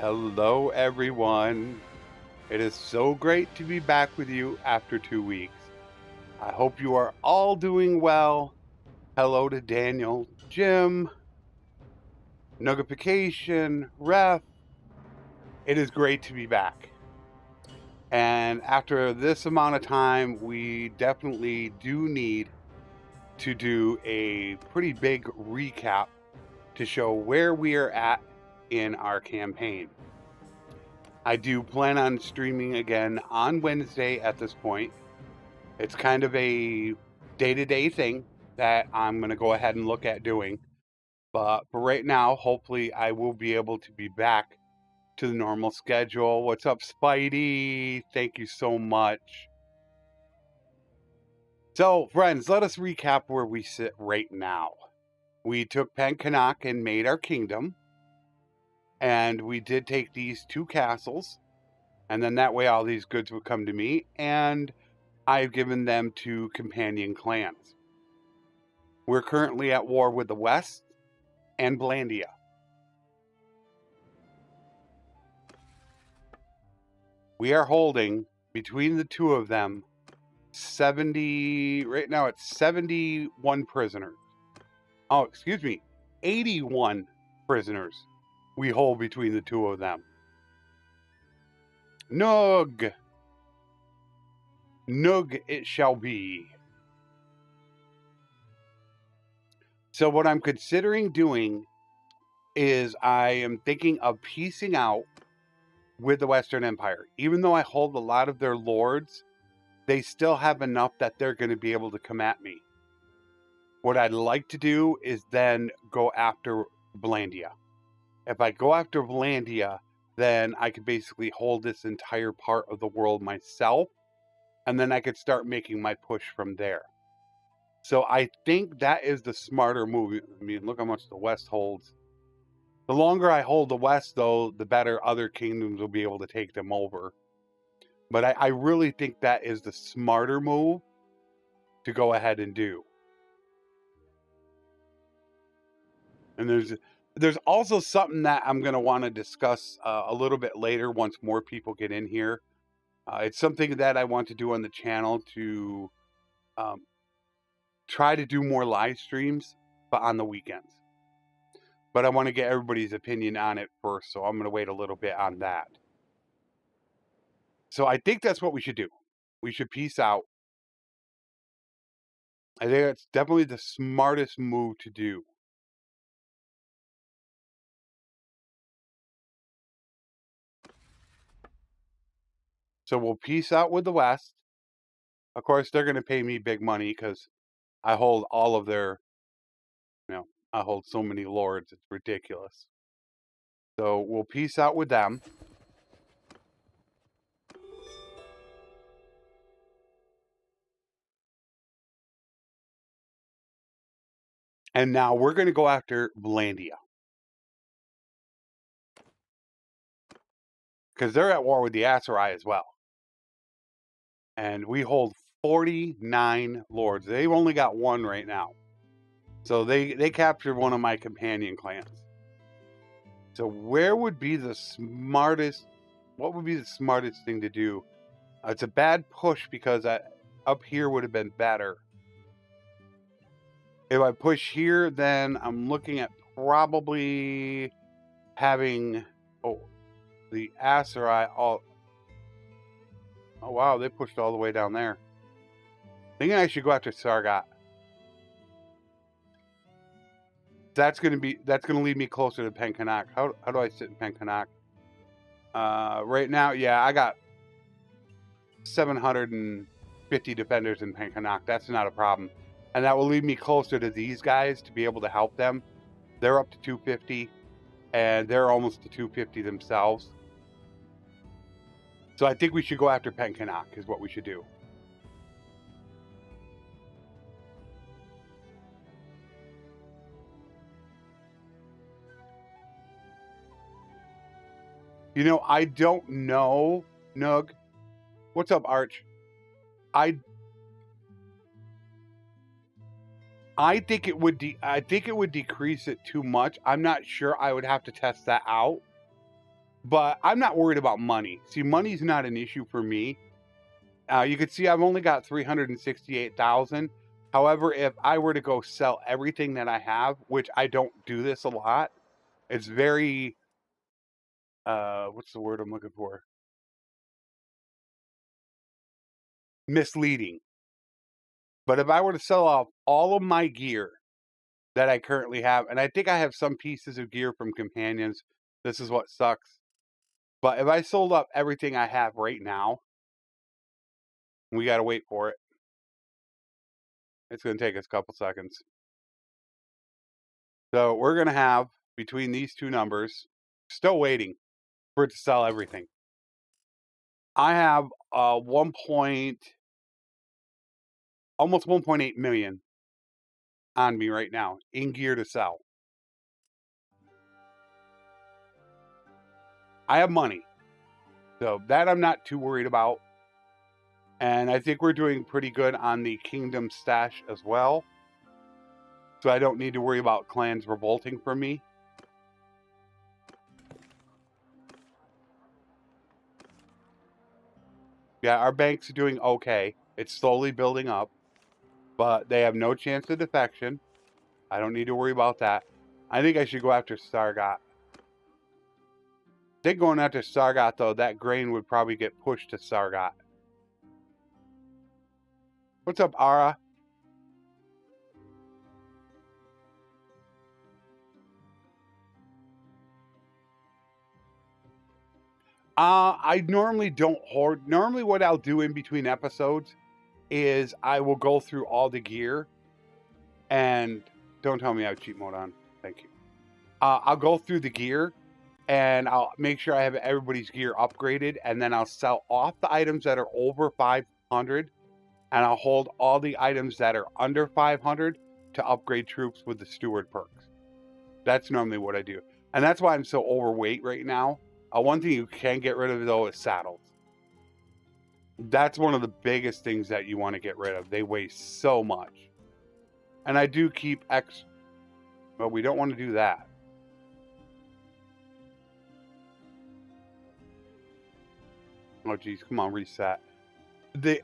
Hello, everyone. It is so great to be back with you after 2 weeks. I hope you are all doing well. Hello to Daniel, Jim, Notification, Ref. It is great to be back. And after this amount of time, we definitely do need to do a pretty big recap to show where we are at in our campaign. I do plan on streaming again on Wednesday at this point. It's kind of a day-to-day thing that I'm going to go ahead and look at doing. But for right now, hopefully I will be able to be back to the normal schedule. What's up, Spidey? Thank you so much. So, friends, let us recap where we sit right now. We took Pencanak and made our kingdom. And we did take these 2 castles. And then that way all these goods would come to me. And I've given them to companion clans. We're currently at war with the West and Blandia. We are holding, between the 2 of them, 70, right now it's 71 prisoners. Oh, excuse me, 81 prisoners we hold between the 2 of them. Nug it shall be. So what I'm considering doing is I am thinking of piecing out with the Western Empire. Even though I hold a lot of their lords, they still have enough that they're going to be able to come at me. What I'd like to do is then go after Blandia. If I go after Blandia, then I could basically hold this entire part of the world myself, and then I could start making my push from there. So I think that is the smarter move. I mean, look how much the West holds. The longer I hold the West, though, the better other kingdoms will be able to take them over. But I really think that is the smarter move to go ahead and do. And there's also something that I'm going to want to discuss a little bit later once more people get in here. It's something that I want to do on the channel to try to do more live streams, but on the weekends. But I want to get everybody's opinion on it first, so I'm going to wait a little bit on that. So I think that's what we should do. We should peace out. I think it's definitely the smartest move to do. So we'll peace out with the West. Of course, they're going to pay me big money because I hold all of their, I hold so many lords. It's ridiculous. So we'll peace out with them. And now we're going to go after Blandia. Because they're at war with the Aserai as well. And we hold 49 lords. They've only got 1 right now. So they captured one of my companion clans. So where would be the smartest, what would be the smartest thing to do? It's a bad push because up here would have been better. If I push here, then I'm looking at probably having, the Aserai all, oh wow, they pushed all the way down there. Thinking I should go after Sargat. That's gonna lead me closer to Pencanak. How do I sit in Pencanak? Right now, yeah, I got 750 defenders in Pencanak. That's not a problem. And that will lead me closer to these guys to be able to help them. They're up to 250, and they're almost to 250 themselves. So I think we should go after Pencanak is what we should do. You know, I don't know, Nug. What's up, Arch? I think it would decrease it too much. I'm not sure. I would have to test that out. But I'm not worried about money. See, money's not an issue for me. You can see I've only got 368,000. However, if I were to go sell everything that I have, which I don't do this a lot, it's very, what's the word I'm looking for? Misleading. But if I were to sell off all of my gear that I currently have, and I think I have some pieces of gear from companions, this is what sucks. But if I sold up everything I have right now, we got to wait for it. It's going to take us a couple seconds. So we're going to have, between these two numbers, still waiting for it to sell everything. I have almost 1.8 million on me right now in gear to sell. I have money, so that I'm not too worried about. And I think we're doing pretty good on the kingdom stash as well. So I don't need to worry about clans revolting from me. Yeah, our banks are doing okay. It's slowly building up, but they have no chance of defection. I don't need to worry about that. I think I should go after Sargot. I think going after Sargot, though, that grain would probably get pushed to Sargot. What's up, Ara? I normally don't hoard. Normally what I'll do in between episodes is I will go through all the gear. And don't tell me I have cheat mode on. Thank you. I'll go through the gear and I'll make sure I have everybody's gear upgraded. And then I'll sell off the items that are over 500. And I'll hold all the items that are under 500 to upgrade troops with the steward perks. That's normally what I do. And that's why I'm so overweight right now. One thing you can get rid of, though, is saddles. That's one of the biggest things that you want to get rid of. They weigh so much. And I do keep X, but we don't want to do that. Oh, geez. Come on, reset.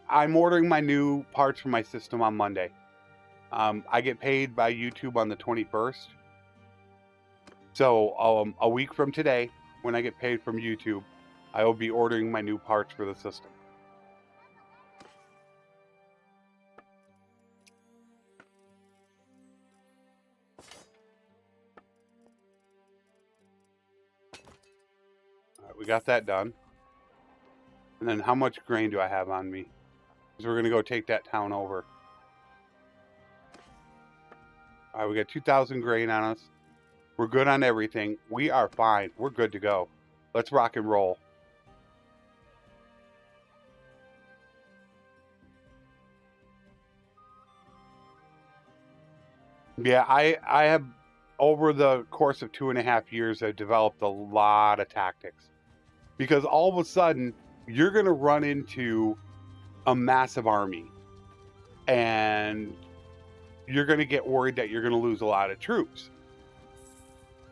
I'm ordering my new parts for my system on Monday. I get paid by YouTube on the 21st. So a week from today, when I get paid from YouTube, I will be ordering my new parts for the system. All right, we got that done. And then how much grain do I have on me? Because we're going to go take that town over. All right, we got 2,000 grain on us. We're good on everything. We are fine. We're good to go. Let's rock and roll. Yeah, I have, over the course of 2.5 years, I've developed a lot of tactics. Because all of a sudden, you're going to run into a massive army. And you're going to get worried that you're going to lose a lot of troops.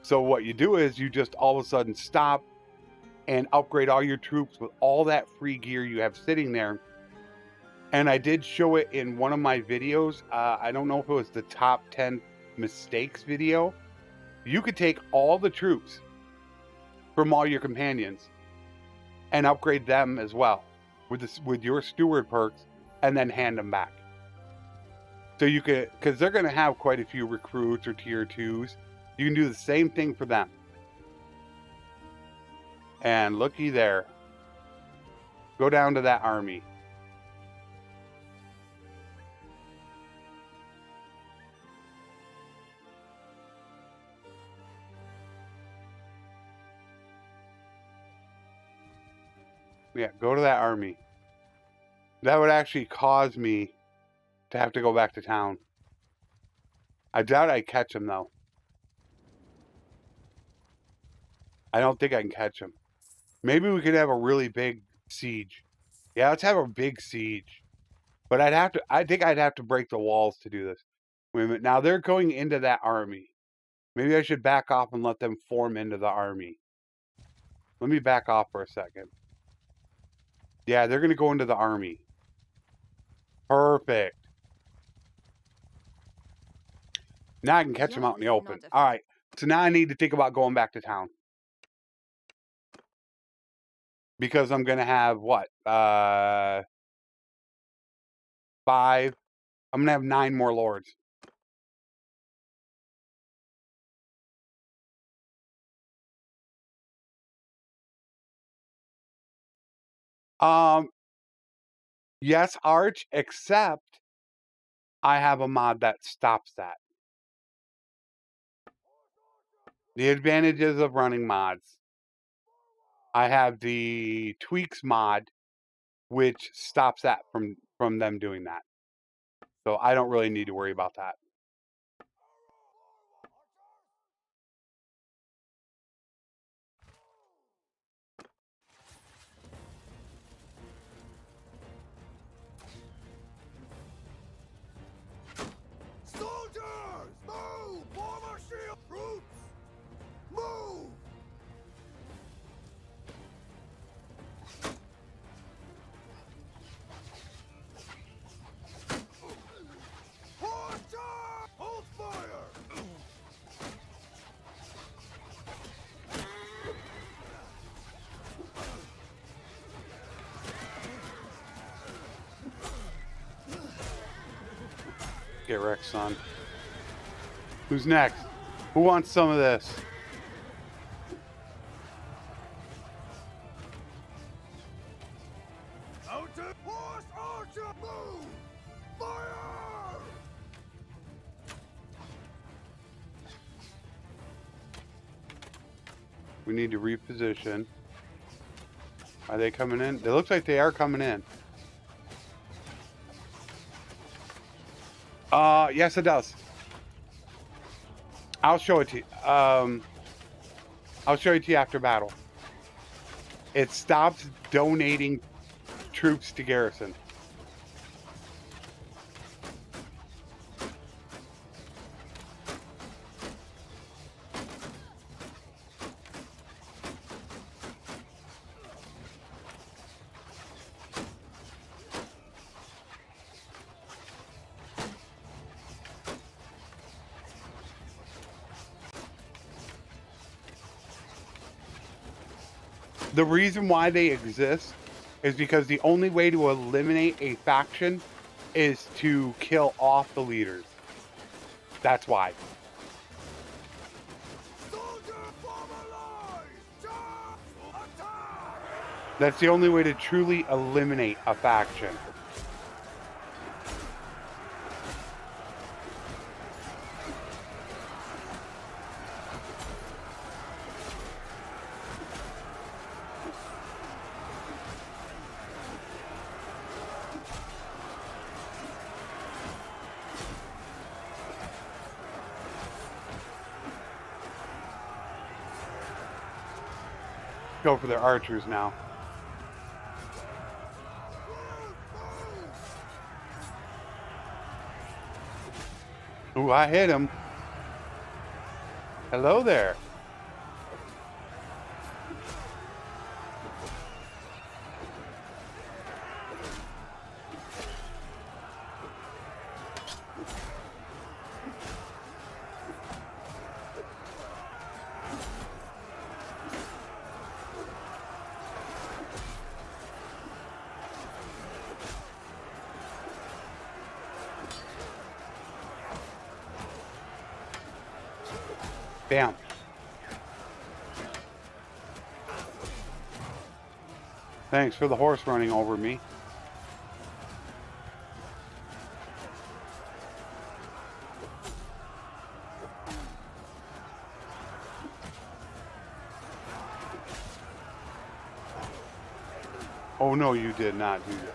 So what you do is you just all of a sudden stop and upgrade all your troops with all that free gear you have sitting there. And I did show it in one of my videos. I don't know if it was the top 10 mistakes video. You could take all the troops from all your companions and upgrade them as well with your steward perks and then hand them back. So you could, because they're going to have quite a few recruits or tier 2s. You can do the same thing for them. And looky there. Go down to that army. Yeah, go to that army. That would actually cause me to have to go back to town. I doubt I'd catch him, though. I don't think I can catch him. Maybe we could have a really big siege. Yeah, let's have a big siege. But I think I'd have to break the walls to do this. Wait a minute. Now they're going into that army. Maybe I should back off and let them form into the army. Let me back off for a second. Yeah, they're going to go into the army. Perfect. Now I can catch them out in the open. All right. So now I need to think about going back to town. Because I'm going to have what? 5. I'm going to have 9 more lords. Yes, Arch, except I have a mod that stops that. The advantages of running mods. I have the tweaks mod, which stops that from them doing that. So I don't really need to worry about that. Soldiers, move! Former shield troops, move! Horse charge! Hold fire! Get wrecked, son. Who's next? Who wants some of this? Out to horse archer, move! Fire! We need to reposition. Are they coming in? It looks like they are coming in. Yes, it does. I'll show it to you. I'll show it to you after battle. It stops donating troops to garrison. The reason why they exist is because the only way to eliminate a faction is to kill off the leaders. That's why. Soldier, form a line! Charge! Attack! That's the only way to truly eliminate a faction. Go for their archers now. Ooh, I hit him. Hello there. Bam. Thanks for the horse running over me. Oh no, you did not do that.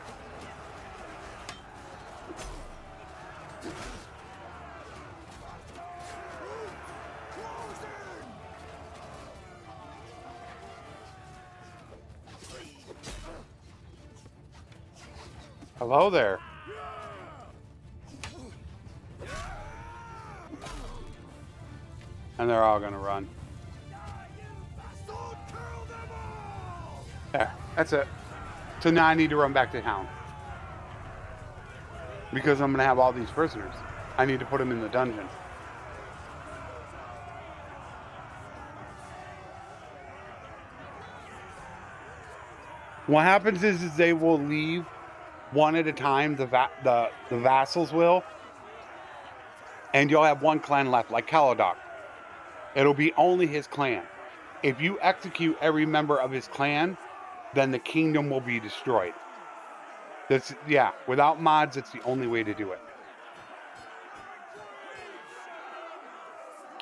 Hello there. And they're all gonna run. Don't kill them all! That's it. So now I need to run back to town. Because I'm going to have all these prisoners. I need to put them in the dungeon. What happens is they will leave one at a time, the vassals will, and you'll have one clan left, like Kaladok. It'll be only his clan. If you execute every member of his clan, then the kingdom will be destroyed. That's, yeah, without mods, it's the only way to do it.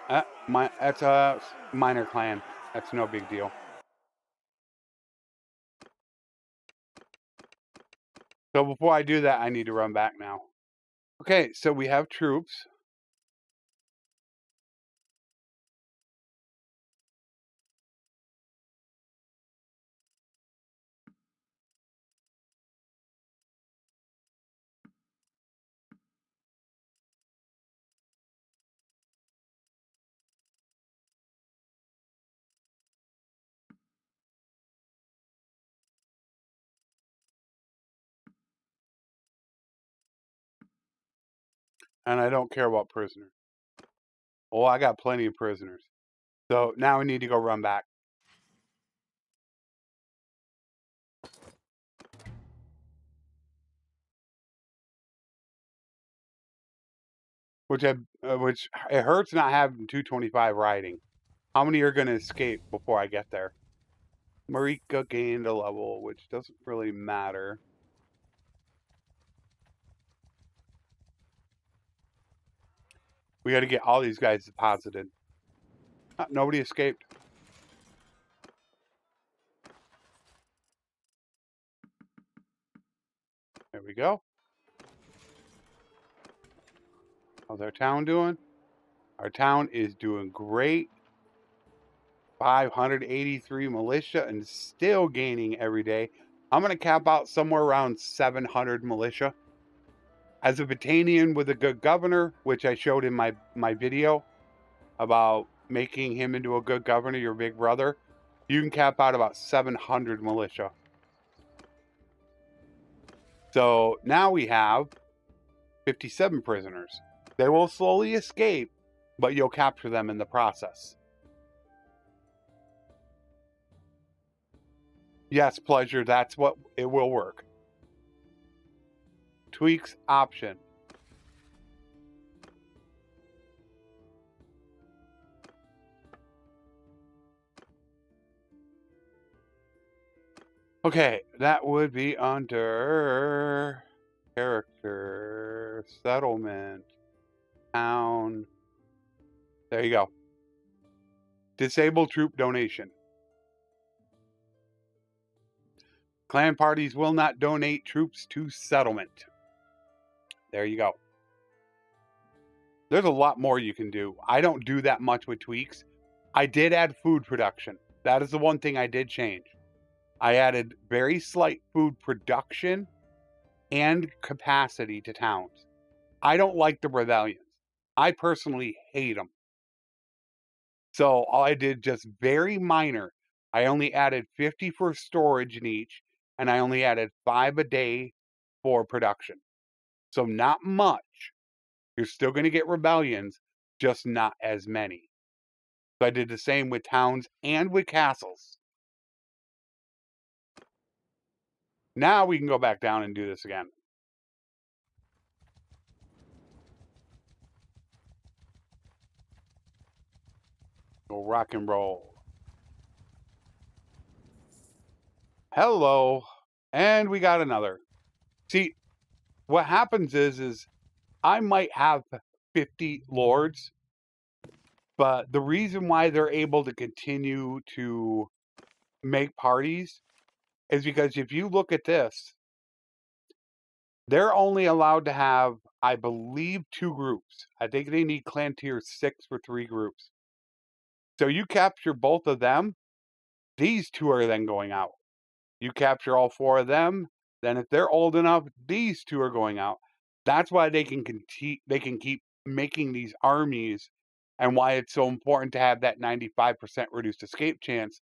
That's a minor clan. That's no big deal. So before I do that, I need to run back now. Okay, so we have troops. And I don't care about prisoners. Oh, I got plenty of prisoners. So now we need to go run back. Which it hurts not having 225 riding. How many are going to escape before I get there? Marika gained a level, which doesn't really matter. We got to get all these guys deposited. Nobody escaped. There we go. How's our town doing? Our town is doing great. 583 militia and still gaining every day. I'm going to cap out somewhere around 700 militia. As a Batanian with a good governor, which I showed in my video about making him into a good governor, your big brother, you can cap out about 700 militia. So now we have 57 prisoners. They will slowly escape, but you'll capture them in the process. Yes, pleasure. That's what it will work. Tweaks option. Okay, that would be under character, settlement, town. There you go. Disable troop donation. Clan parties will not donate troops to settlement. There you go. There's a lot more you can do. I don't do that much with tweaks. I did add food production. That is the one thing I did change. I added very slight food production and capacity to towns. I don't like the rebellions. I personally hate them. So all I did, just very minor. I only added 50 for storage in each, and I only added 5 a day for production. So not much. You're still going to get rebellions, just not as many. So I did the same with towns and with castles. Now we can go back down and do this again. Go rock and roll. Hello. And we got another. See, what happens is I might have 50 lords, but the reason why they're able to continue to make parties is because if you look at this, they're only allowed to have, I believe, 2 groups. I think they need clan tier 6 for 3 groups. So you capture both of them, these 2 are then going out. You capture all 4 of them, then if they're old enough, these 2 are going out. That's why they can keep making these armies, and why it's so important to have that 95% reduced escape chance,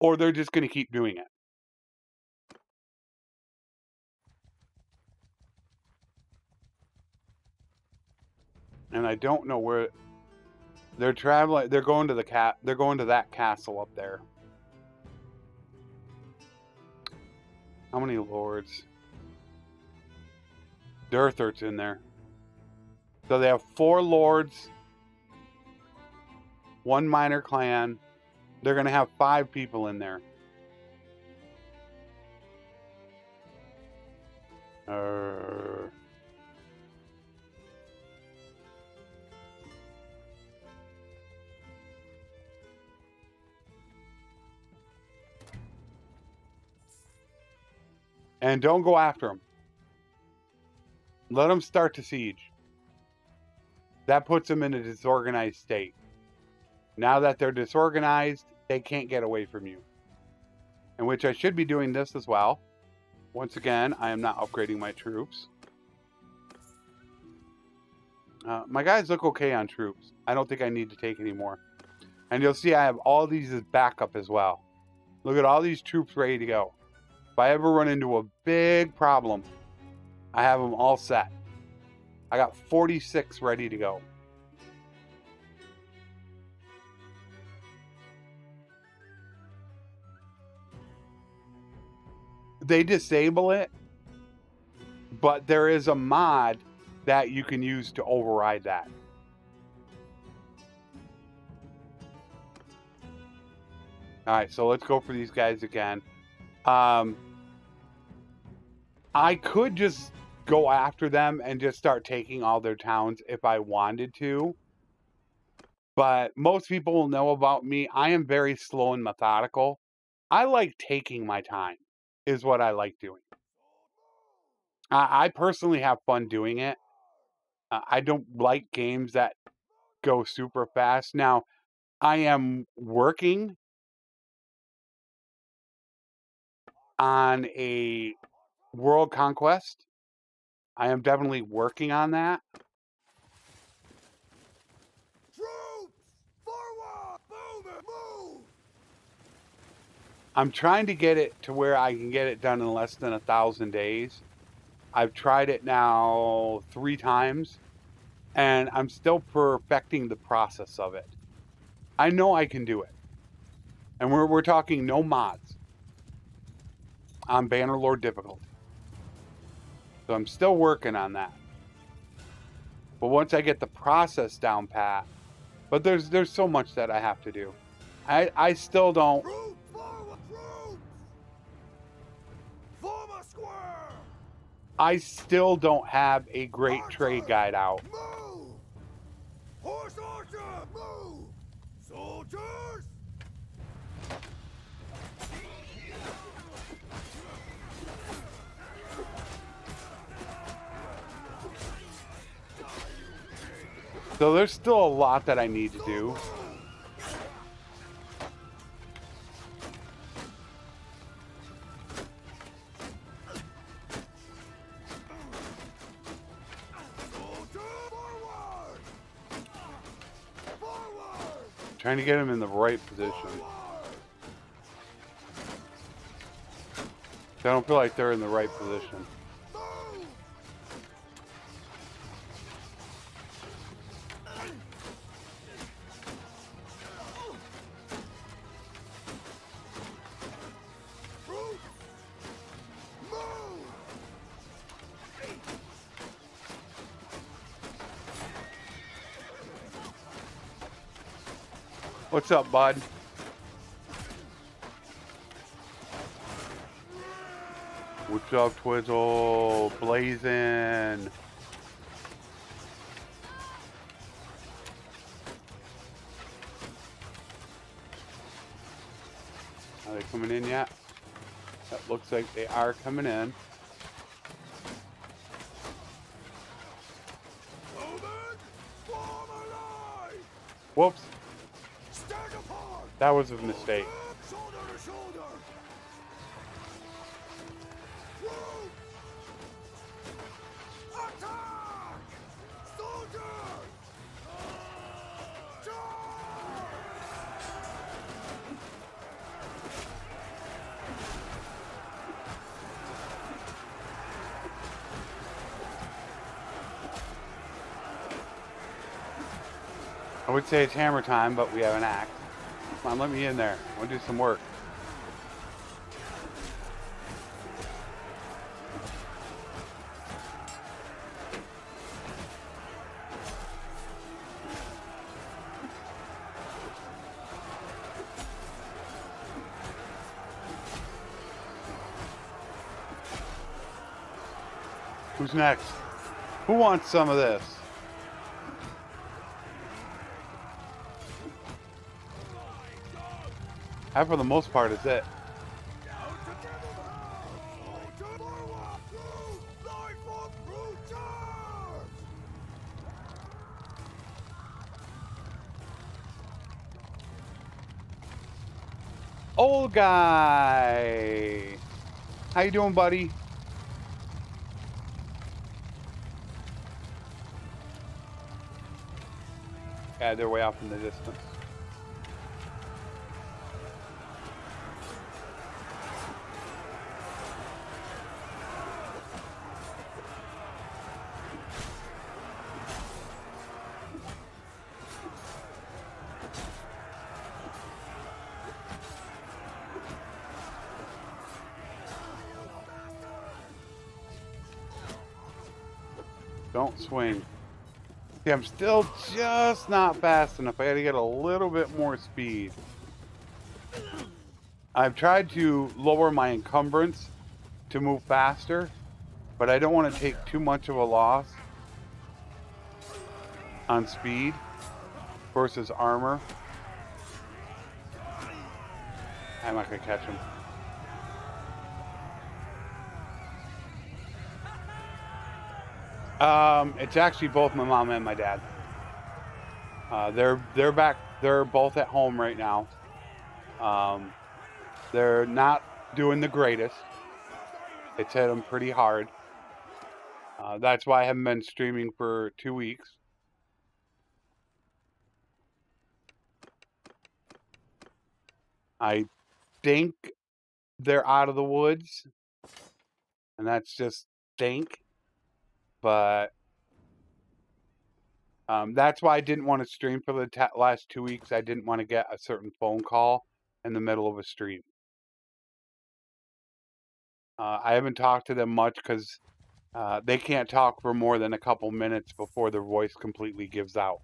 or they're just going to keep doing it. And I don't know where they're traveling. They're going to they're going to that castle up there. How many lords? Durthart's in there. So they have 4 lords, 1 minor clan. They're going to have 5 people in there. And don't go after them. Let them start the siege. That puts them in a disorganized state. Now that they're disorganized, they can't get away from you. In which I should be doing this as well. Once again, I am not upgrading my troops. My guys look okay on troops. I don't think I need to take any more. And you'll see I have all these as backup as well. Look at all these troops ready to go. If I ever run into a big problem, I have them all set. I got 46 ready to go. They disable it, but there is a mod that you can use to override that. All right, so let's go for these guys again. I could just go after them and just start taking all their towns if I wanted to. But most people will know about me. I am very slow and methodical. I like taking my time, is what I like doing. I personally have fun doing it. I don't like games that go super fast. Now, I am working on a world conquest. I am definitely working on that. Troops! Forward! Move! I'm trying to get it to where I can get it done in less than 1,000 days. I've tried it now 3 times, and I'm still perfecting the process of it. I know I can do it. And we're talking no mods on Bannerlord difficulty. So I'm still working on that. But once I get the process down pat, but there's so much that I have to do. I still don't. Troops! Forward! Troops! Form a square! I still don't have a great trade guide out. Move! Horse archer! Move! Soldiers! So there's still a lot that I need to do. Trying to get him in the right position. I don't feel like they're in the right position. What's up, bud? What's up, Twizzle? Blazing. Are they coming in yet? That looks like they are coming in. Whoops. That was a mistake. Shoulder to shoulder. Attack! Soldiers! I would say it's hammer time, but we have an axe. Come on, let me in there. I want to do some work. Who's next? Who wants some of this? That, for the most part, is it. Old guy! How you doing, buddy? Yeah, they're way off in the distance. Don't swing. See, I'm still just not fast enough. I gotta get a little bit more speed. I've tried to lower my encumbrance to move faster, but I don't want to take too much of a loss on speed versus armor. I'm not gonna catch him. It's actually both my mom and my dad. They're back. They're both at home right now. They're not doing the greatest. It's hit them pretty hard. That's why I haven't been streaming for 2 weeks. I think they're out of the woods, and that's just think. But that's why I didn't want to stream for the last 2 weeks. I didn't want to get a certain phone call in the middle of a stream. I haven't talked to them much because they can't talk for more than a couple minutes before their voice completely gives out.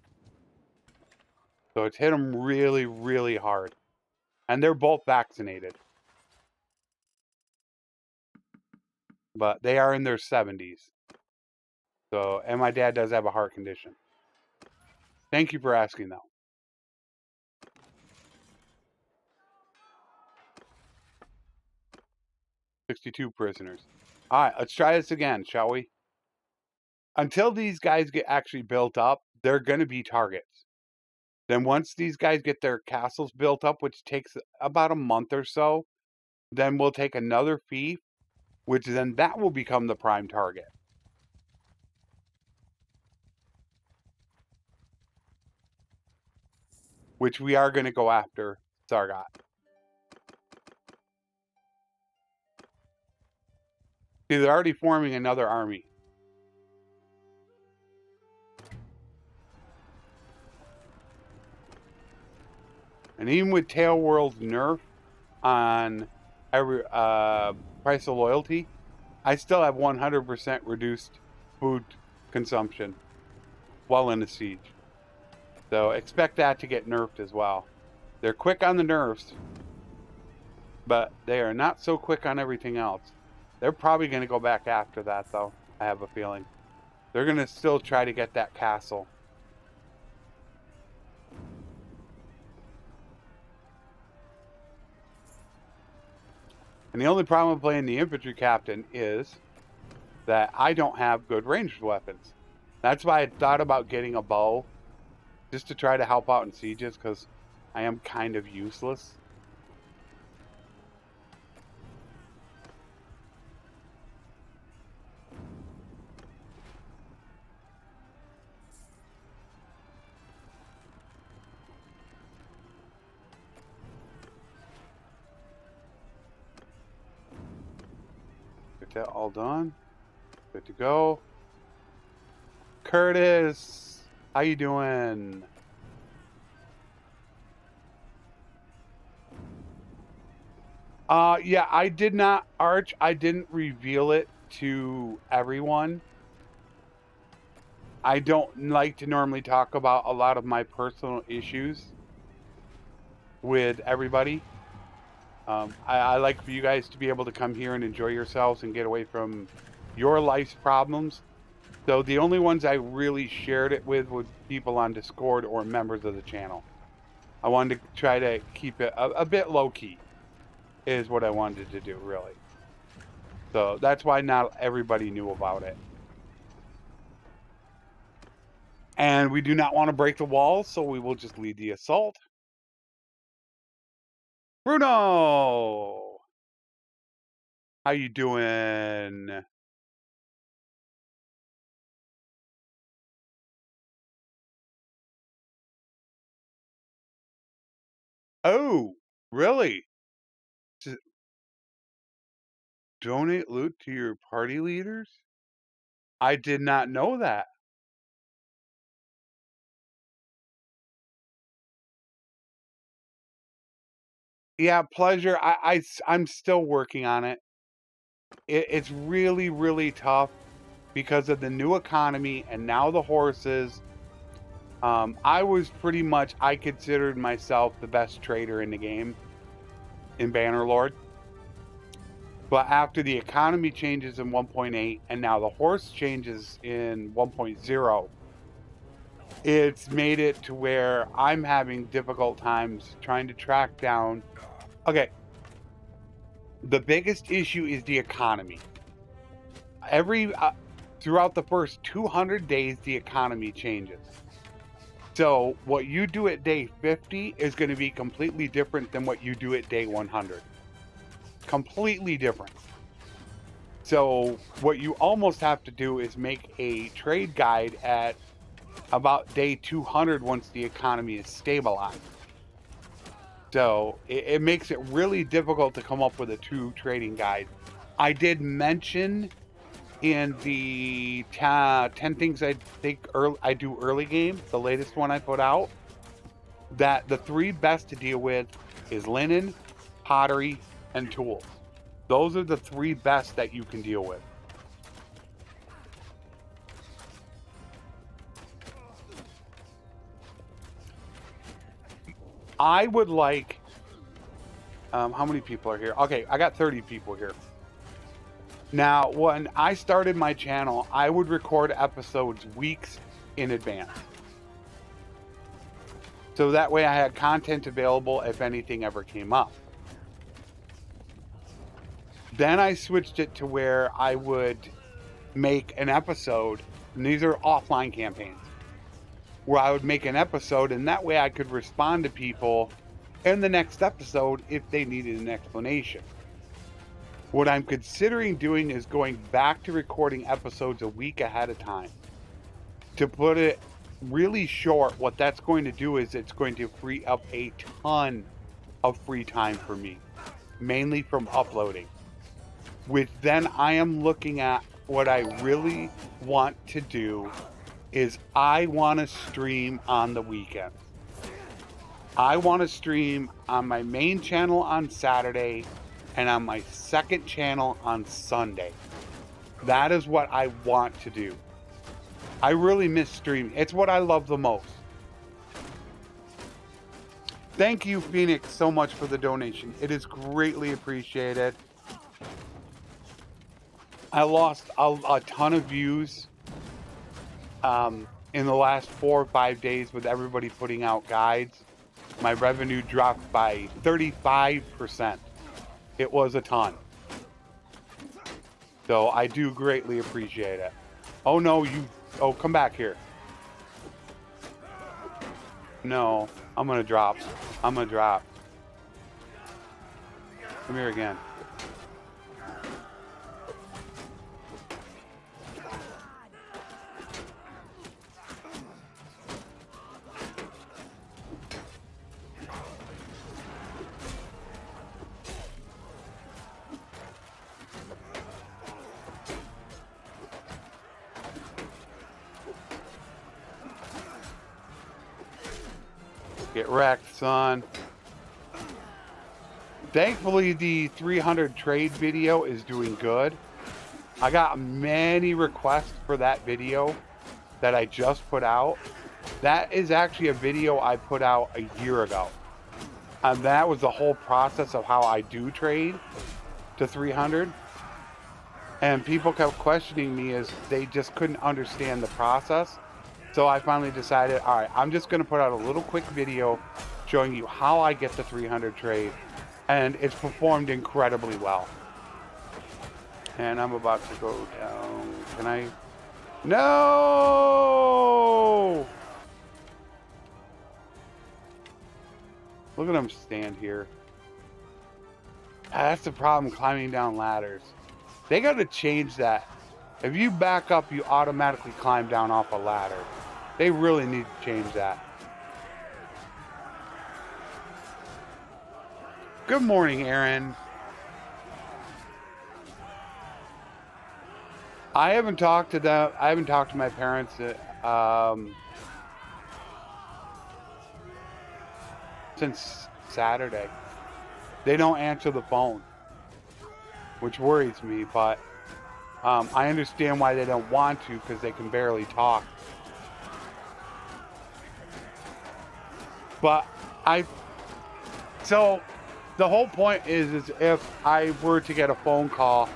So it's hit them really, really hard. And they're both vaccinated. But they are in their 70s. So, and my dad does have a heart condition. Thank you for asking, though. 62 prisoners. All right, let's try this again, shall we? Until these guys get actually built up, they're going to be targets. Then once these guys get their castles built up, which takes about a month or so, then we'll take another fief, which then that will become the prime target. Which we are going to go after Sargot. See, they're already forming another army. And even with Tail World's nerf on every price of loyalty, I still have 100% reduced food consumption while in a siege. So expect that to get nerfed as well. They're quick on the nerfs, but they are not so quick on everything else. They're probably going to go back after that, though. I have a feeling. They're going to still try to get that castle. And the only problem with playing the Infantry Captain is that I don't have good ranged weapons. That's why I thought about getting a bow, just to try to help out in sieges, because I am kind of useless. Get that all done. Good to go. Curtis, how you doing? Yeah, I did not, Arch, I didn't reveal it to everyone. I don't like to normally talk about a lot of my personal issues with everybody. I like for you guys to be able to come here and enjoy yourselves and get away from your life's problems. So the only ones I really shared it with were people on Discord or members of the channel. I wanted to try to keep it a bit low-key, is what I wanted to do, really. So that's why not everybody knew about it. And we do not want to break the walls, so we will just lead the assault. Bruno! How you doing? Oh, really? Donate loot to your party leaders? I did not know that. Yeah, pleasure. I'm still working on it. It's really, really tough because of the new economy and now the horses. I was pretty much, I considered myself the best trader in the game in Bannerlord. But after the economy changes in 1.8 and now the horse changes in 1.0, it's made it to where I'm having difficult times trying to track down. Okay, the biggest issue is the economy. Throughout the first 200 days, the economy changes. So what you do at day 50 is going to be completely different than what you do at day 100. Completely different. So what you almost have to do is make a trade guide at about day 200 once the economy is stabilized. So it makes it really difficult to come up with a true trading guide. I did mention in the 10 things I think I do early game, the latest one I put out, that the 3 best to deal with is linen, pottery, and tools. Those are the 3 best that you can deal with. I would like, how many people are here? Okay, I got 30 people here. Now, when I started my channel, I would record episodes weeks in advance. So that way I had content available if anything ever came up. Then I switched it to where I would make an episode, and these are offline campaigns, where I would make an episode, and that way I could respond to people in the next episode if they needed an explanation. What I'm considering doing is going back to recording episodes a week ahead of time. To put it really short, what that's going to do is it's going to free up a ton of free time for me, mainly from uploading. Which then I am looking at what I really want to do is I want to stream on the weekends. I want to stream on my main channel on Saturday and on my second channel on Sunday. That is what I want to do. I really miss streaming. It's what I love the most. Thank you, Phoenix, so much for the donation. It is greatly appreciated. I lost a ton of views in the last 4 or 5 days with everybody putting out guides. My revenue dropped by 35%. It was a ton. So I do greatly appreciate it. Oh no, oh, come back here. No, I'm gonna drop. I'm gonna drop. Come here again. Get wrecked, son. Thankfully, the 300 trade video is doing good. I got many requests for that video that I just put out. That is actually a video I put out a year ago. And that was the whole process of how I do trade to 300. And people kept questioning me as they just couldn't understand the process. So I finally decided, all right, I'm just going to put out a little quick video showing you how I get the 300 trade. And it's performed incredibly well. And I'm about to go down. Can I? No! Look at them stand here. That's the problem climbing down ladders. They got to change that. If you back up, you automatically climb down off a ladder. They really need to change that. Good morning, Aaron. I haven't talked to them. I haven't talked to my parents since Saturday. They don't answer the phone, which worries me, but I understand why they don't want to, because they can barely talk. But so the whole point is if I were to get a phone call,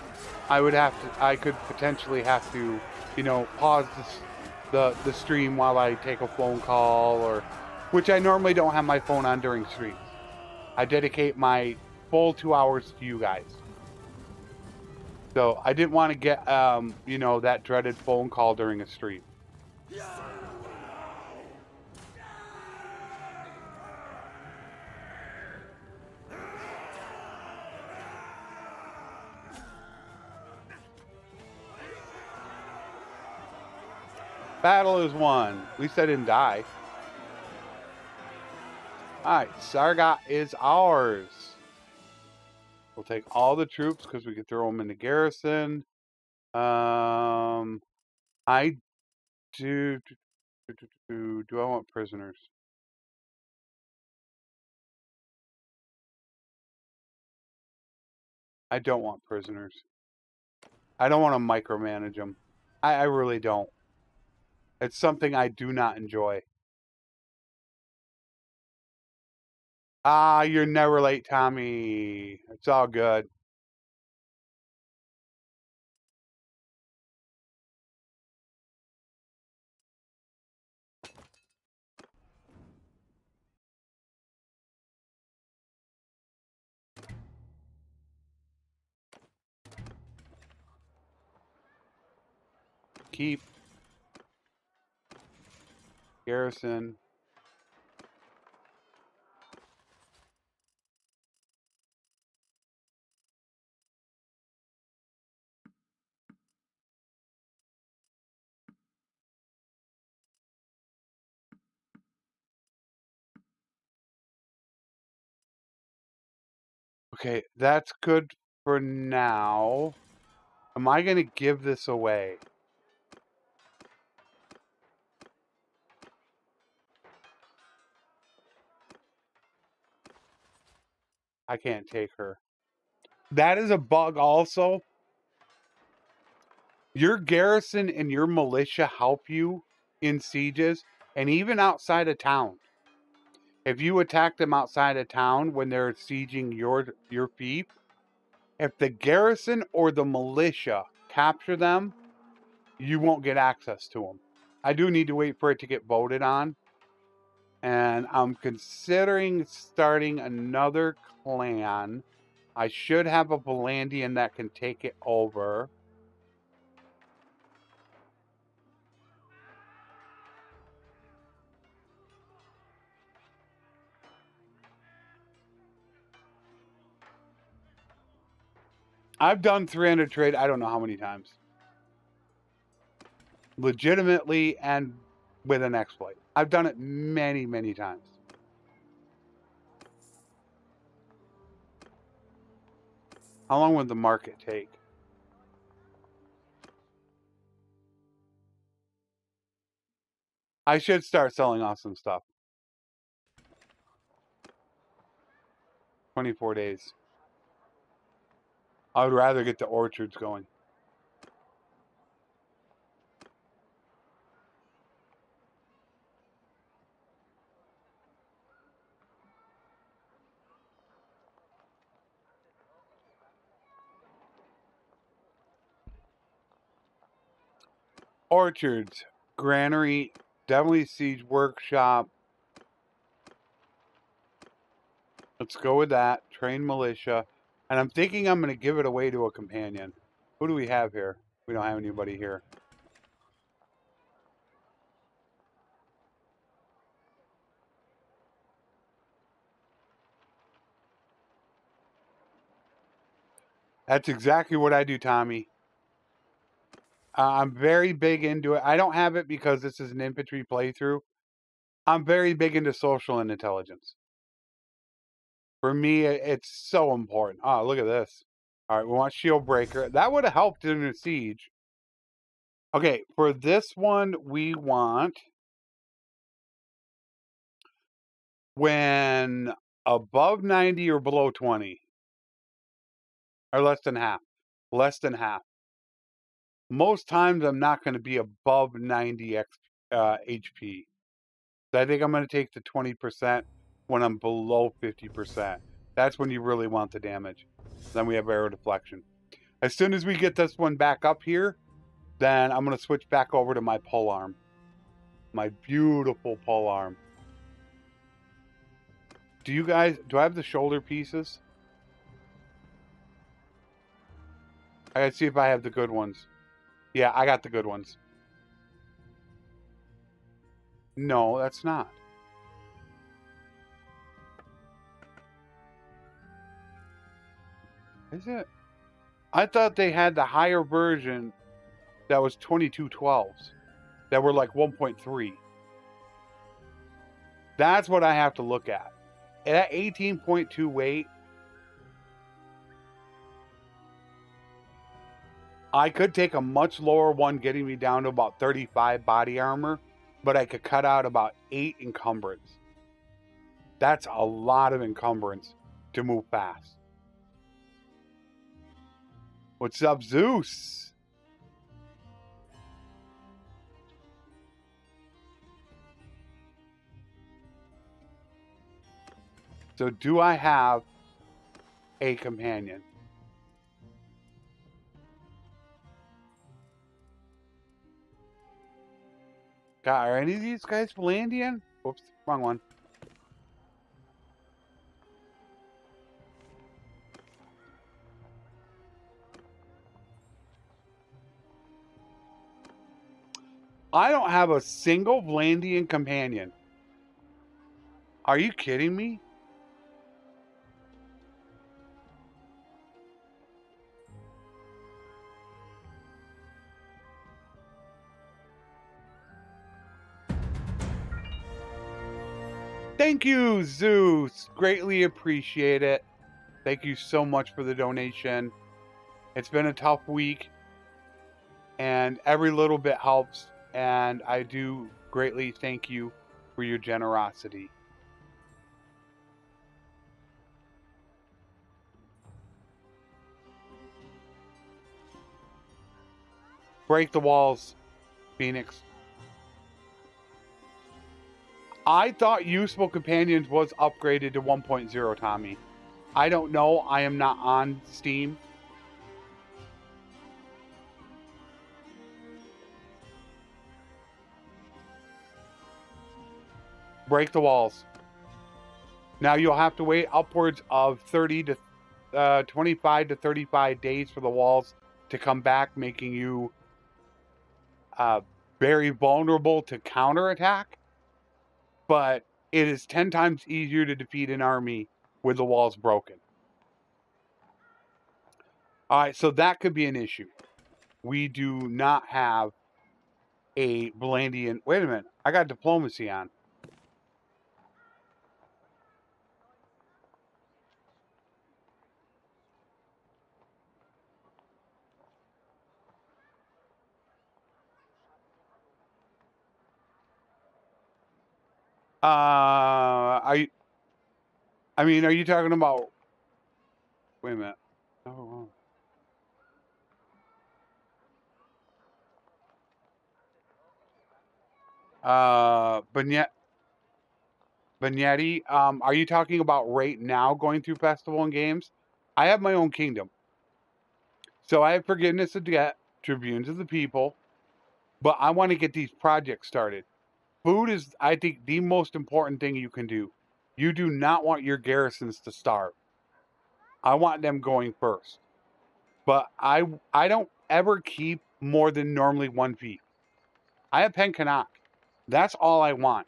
I could potentially have to, pause the stream while I take a phone call, or, which I normally don't have my phone on during streams. I dedicate my full 2 hours to you guys. So I didn't want to get, that dreaded phone call during a stream. Battle is won. At least I didn't die. Alright, Sargot is ours. We'll take all the troops because we can throw them into garrison. I do I want prisoners? I don't want prisoners. I don't want to micromanage them. I really don't. It's something I do not enjoy. Ah, you're never late, Tommy. It's all good. Keep. Garrison. Okay, that's good for now. Am I going to give this away? I can't take her. That is a bug also. Your garrison and your militia help you in sieges and even outside of town. If you attack them outside of town when they're sieging your fief, if the garrison or the militia capture them, you won't get access to them. I do need to wait for it to get voted on. And I'm considering starting another clan. I should have a Valandian that can take it over. I've done 300 trade, I don't know how many times. Legitimately and with an exploit. I've done it many, many times. How long would the market take? I should start selling off some stuff. 24 days. I would rather get the orchards going. Orchards, granary, definitely siege workshop. Let's go with that. Train militia. And I'm thinking I'm going to give it away to a companion. Who do we have here? We don't have anybody here. That's exactly what I do, Tommy. I'm very big into it. I don't have it because this is an infantry playthrough. I'm very big into social and intelligence. For me, it's so important. Oh, look at this. All right, we want shield breaker. That would have helped in a siege. Okay, for this one, we want when above 90 or below 20. Or less than half. Less than half. Most times I'm not going to be above 90 HP. So I think I'm going to take the 20% when I'm below 50%. That's when you really want the damage. Then we have arrow deflection. As soon as we get this one back up here, then I'm going to switch back over to my pole arm. My beautiful pole arm. Do I have the shoulder pieces? I gotta see if I have the good ones. Yeah, I got the good ones. No, that's not. Is it? I thought they had the higher version that was 2212s that were like 1.3. That's what I have to look at. At 18.2 weight, I could take a much lower one getting me down to about 35 body armor, but I could cut out about 8 encumbrance. That's a lot of encumbrance to move fast. What's up, Zeus? So do I have a companion? God, are any of these guys Valandian? Oops, wrong one. I don't have a single Valandian companion. Are you kidding me? Thank you, Zeus. Greatly appreciate it. Thank you so much for the donation. It's been a tough week, and every little bit helps, and I do greatly thank you for your generosity. Break the walls, Phoenix. I thought Useful Companions was upgraded to 1.0, Tommy. I don't know. I am not on Steam. Break the walls. Now you'll have to wait upwards of 30 to 25 to 35 days for the walls to come back, making you very vulnerable to counterattack. But it is 10 times easier to defeat an army with the walls broken. All right, so that could be an issue. We do not have a Valandian. Wait a minute. I got diplomacy on. Are you talking about? Wait a minute. Oh, Vignetti, are you talking about right now going through festival and games? I have my own kingdom. So I have forgiveness of debt, tribunes of the people, but I want to get these projects started. Food is, I think, the most important thing you can do. You do not want your garrisons to starve. I want them going first. But I don't ever keep more than normally one fief. I have Penkanak. That's all I want.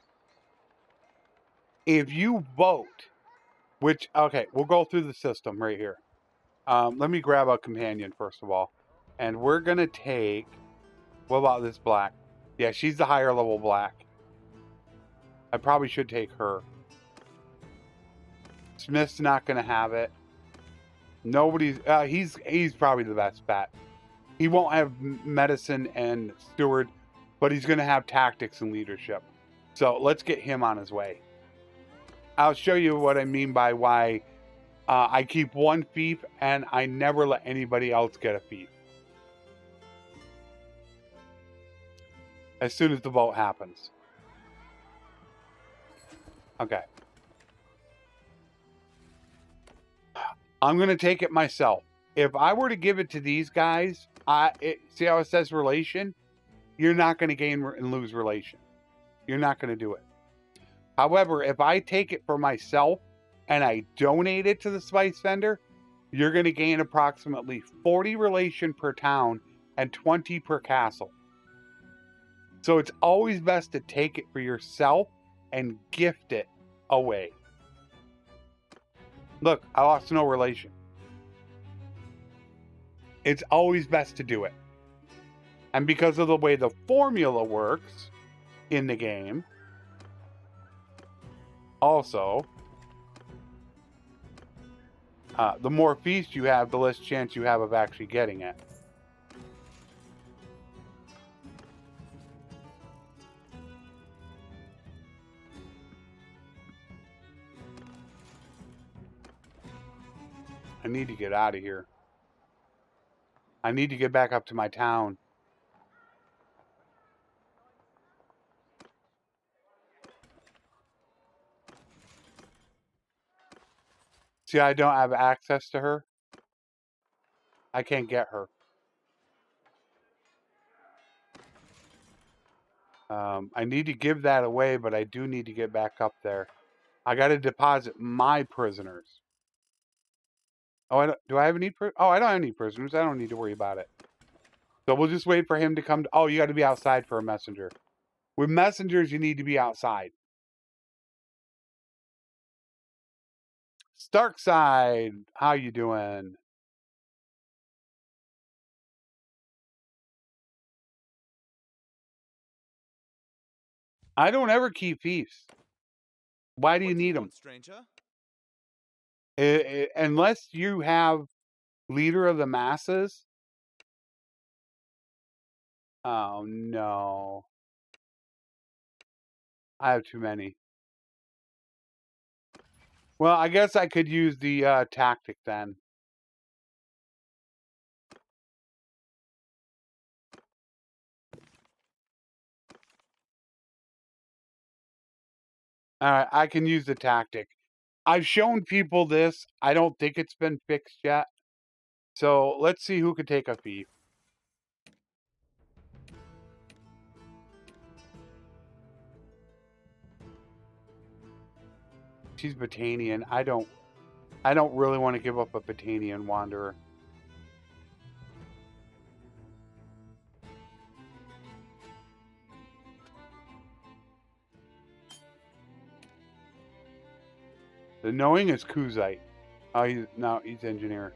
If you vote, which, okay, we'll go through the system right here. Let me grab a companion first of all. And we're going to take, what about this black? Yeah, she's the higher level black. I probably should take her. Smith's not going to have it. Nobody's, he's probably the best bet. He won't have medicine and steward, but he's going to have tactics and leadership. So let's get him on his way. I'll show you what I mean by why I keep one fief and I never let anybody else get a fief. As soon as the vote happens. Okay. I'm going to take it myself. If I were to give it to these guys, see how it says relation? You're not going to gain and lose relation. You're not going to do it. However, if I take it for myself and I donate it to the spice vendor, you're going to gain approximately 40 relation per town and 20 per castle. So it's always best to take it for yourself and gift it away. Look, I lost no relation. It's always best to do it. And because of the way the formula works in the game, also, the more feast you have, the less chance you have of actually getting it. I need to get out of here. I need to get back up to my town. See, I don't have access to her. I can't get her. I need to give that away, but I do need to get back up there. I got to deposit my prisoners. Oh, do I have any? I don't have any prisoners. I don't need to worry about it. So we'll just wait for him to come. Oh, you got to be outside for a messenger. With messengers, you need to be outside. Starkside, how you doing? I don't ever keep fiefs. Why do you need them? Stranger? Unless you have leader of the masses. Oh, no. I have too many. Well, I guess I could use the tactic then. Alright, I can use the tactic. I've shown people this. I don't think it's been fixed yet. So let's see who can take a fief. She's Botanian. I don't really want to give up a Botanian wanderer. The knowing is Kuzite. Oh, he's engineer.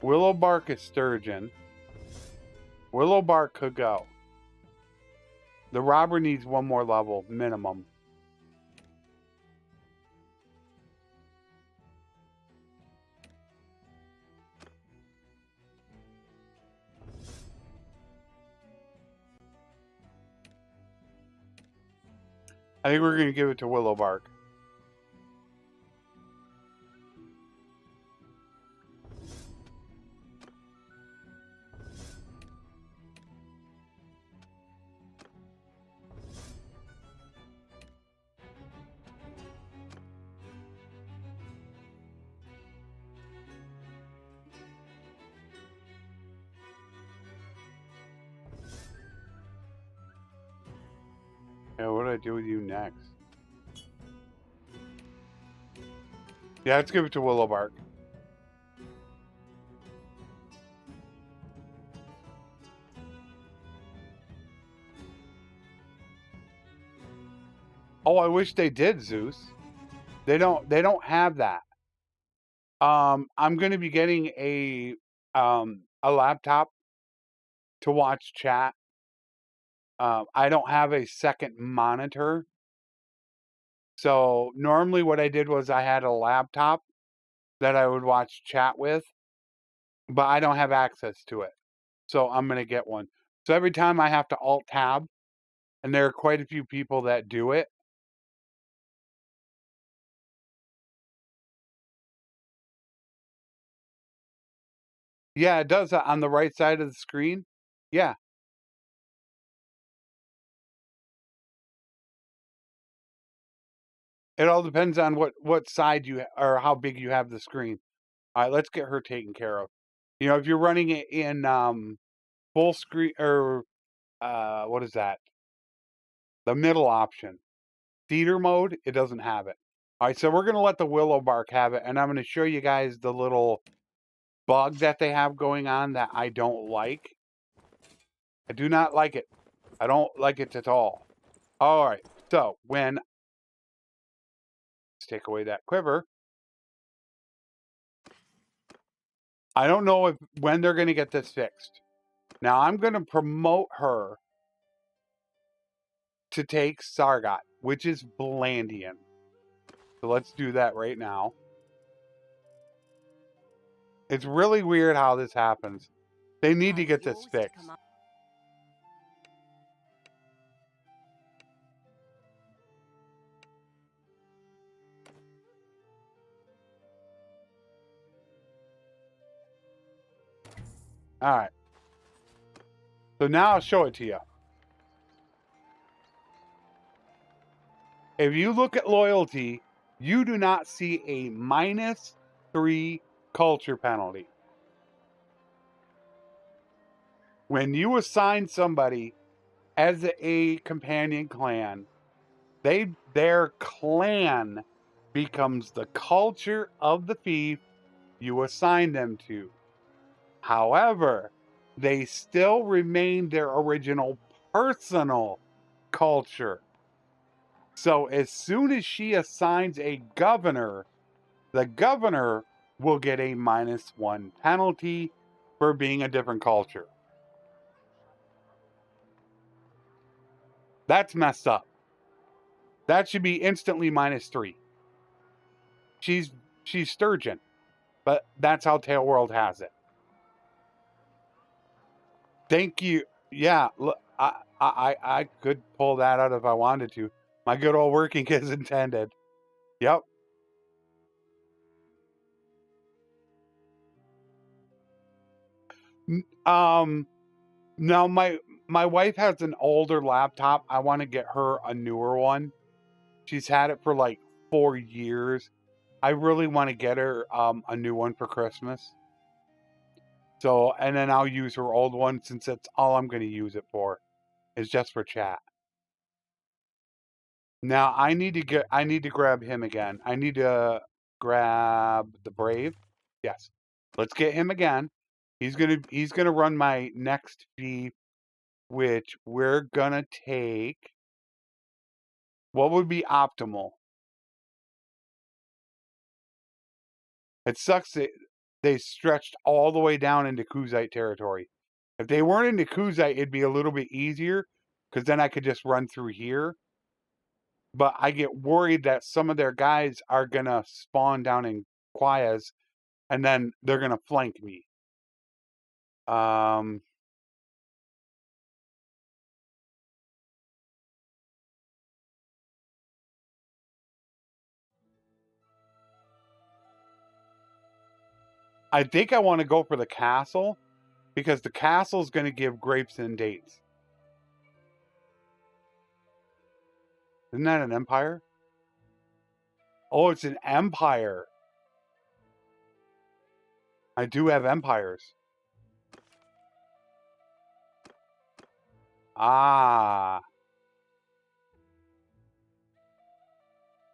Willowbark is Sturgeon. Willowbark could go. The robber needs one more level, minimum. I think we're going to give it to Willowbark. I do with you next? Yeah, let's give it to Willowbark. Oh, I wish they did, Zeus. They don't have that. I'm gonna be getting a laptop to watch chat. I don't have a second monitor. So normally what I did was I had a laptop that I would watch chat with, but I don't have access to it. So I'm gonna get one. So every time I have to alt tab, and there are quite a few people that do it. Yeah, it does on the right side of the screen. Yeah. It all depends on what side you or how big you have the screen. All right, let's get her taken care of. You know, if you're running it in full screen or what is that? The middle option, theater mode, it doesn't have it. All right, so we're gonna let the Willowbark have it, and I'm gonna show you guys the little bug that they have going on that I don't like. I do not like it. I don't like it at all. All right, so let's take away that quiver. I don't know when they're going to get this fixed. Now I'm going to promote her to take Sargot, which is Blandian. So let's do that right now. It's really weird how this happens. They need to get this fixed. All right. So now I'll show it to you. If you look at loyalty, you do not see a -3 culture penalty. When you assign somebody as a companion clan, their clan becomes the culture of the fief you assign them to. However, they still remain their original personal culture. So as soon as she assigns a governor, the governor will get a -1 penalty for being a different culture. That's messed up. That should be instantly -3. She's Sturgeon, but that's how Tail World has it. Thank you. Yeah, look, I could pull that out if I wanted to. My good old working as intended. Yep. Now my wife has an older laptop. I want to get her a newer one. She's had it for like 4 years. I really want to get her a new one for Christmas. So, and then I'll use her old one since that's all I'm going to use it for, is just for chat. Now I need to grab him again. I need to grab the Brave. Yes. Let's get him again. He's gonna run my next fief, which we're gonna take. What would be optimal? It sucks that they stretched all the way down into Kuzite territory. If they weren't into Kuzite, it'd be a little bit easier, because then I could just run through here. But I get worried that some of their guys are gonna spawn down in Kaoses, and then they're gonna flank me. I think I want to go for the castle, because the castle's going to give grapes and dates. Isn't that an empire? Oh, it's an empire. I do have empires. Ah.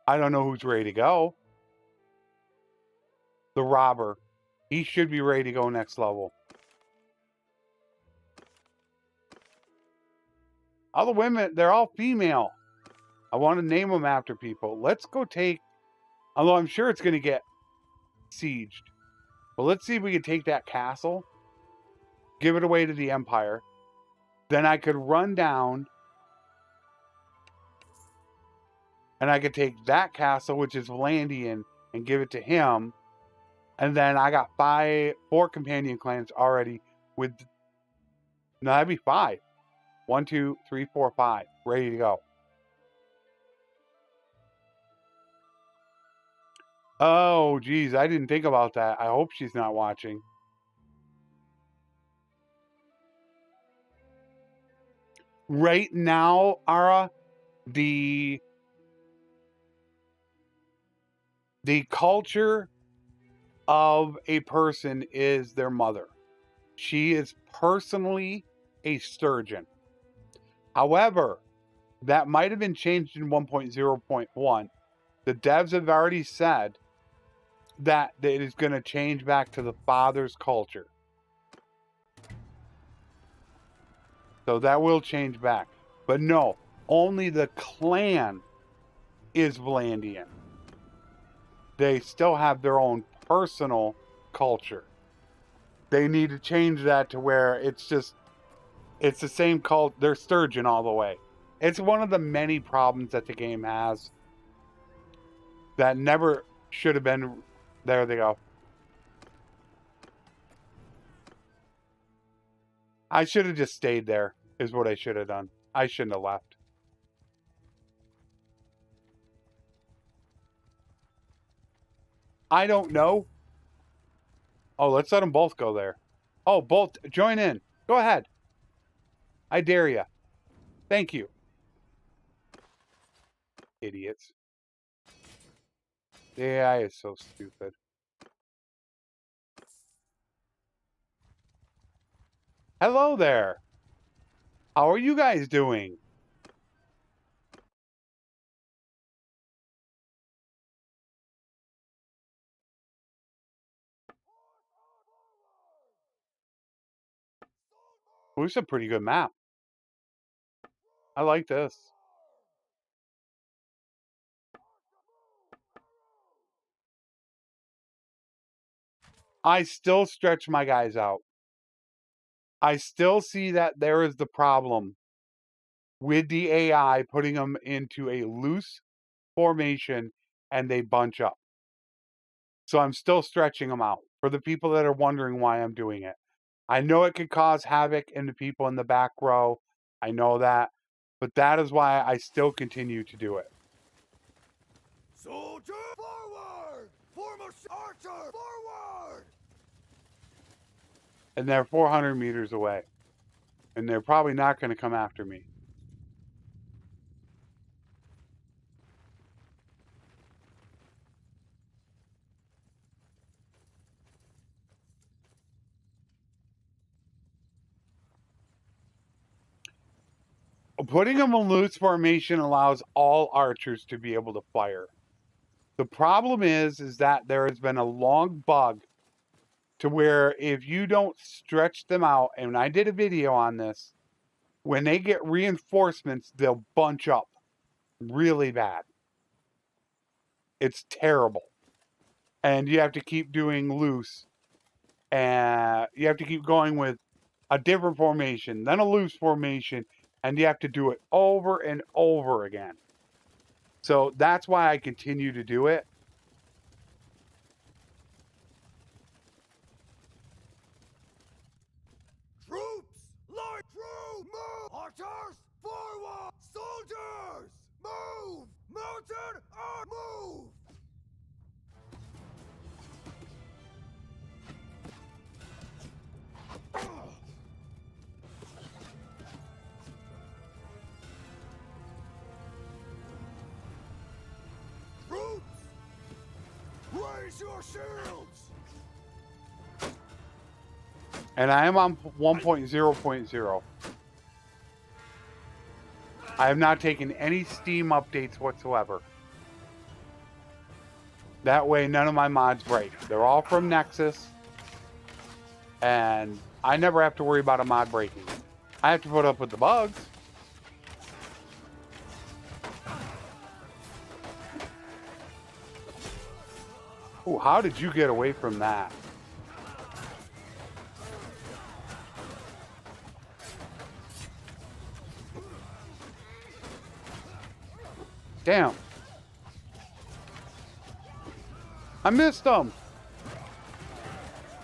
I don't know who's ready to go. The robber. He should be ready to go next level. All the women, they're all female. I want to name them after people. Let's go take, although I'm sure it's going to get sieged. But let's see if we can take that castle, give it away to the Empire. Then I could run down and I could take that castle, which is Valandian, and give it to him. And then I got 4 companion clans already with, no, that'd be 5. 1, 2, 3, 4, 5. Ready to go. Oh, geez, I didn't think about that. I hope she's not watching. Right now, Ara, the culture of a person is their mother. She is personally a sturgeon. However, that might have been changed in 1.0.1. The devs have already said that it is going to change back to the father's culture. So that will change back. But no, only the clan is Valandian. They still have their own personal culture. They need to change that to where it's the same cult. They're sturgeon all the way. It's one of the many problems that the game has that never should have been. There they go. I should have just stayed there, is what I should have done. I shouldn't have left. I don't know. Oh, let's let them both go there. Oh, both join in. Go ahead. I dare you. Thank you. Idiots. The AI is so stupid. Hello there. How are you guys doing? Ooh, it's a pretty good map. I like this. I still stretch my guys out. I still see that there is the problem with the AI putting them into a loose formation and they bunch up. So I'm still stretching them out for the people that are wondering why I'm doing it. I know it could cause havoc in the people in the back row. I know that. But that is why I still continue to do it. Soldier forward! Foremost archer forward! And they're 400 meters away. And they're probably not going to come after me. Putting them in loose formation allows all archers to be able to fire. The problem is that there has been a long bug to where if you don't stretch them out, and I did a video on this, when they get reinforcements, they'll bunch up really bad. It's terrible. And you have to keep doing loose. And you have to keep going with a different formation, then a loose formation, and you have to do it over and over again. So that's why I continue to do it. Troops! Light true! Move! Archers! Forward! Soldiers! Move! Mounted! Move! Troops! Raise your shields! And I am on 1.0.0. I have not taken any Steam updates whatsoever. That way none of my mods break. They're all from Nexus. And I never have to worry about a mod breaking. I have to put up with the bugs. Ooh, how did you get away from that? Damn. I missed them.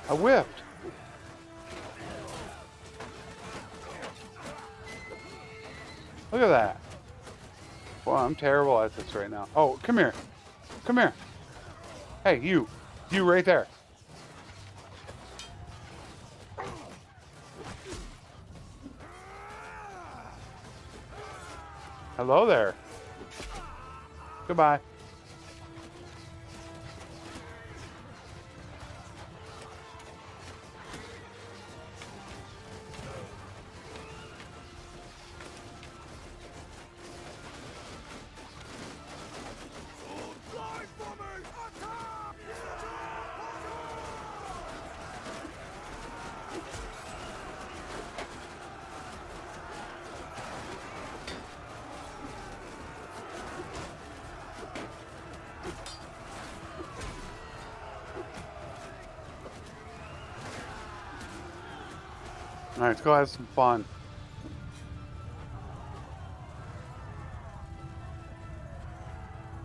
I whiffed. Look at that. Well, I'm terrible at this right now. Oh, come here. Come here. Hey, you. You right there. Hello there. Goodbye. All right, let's go have some fun.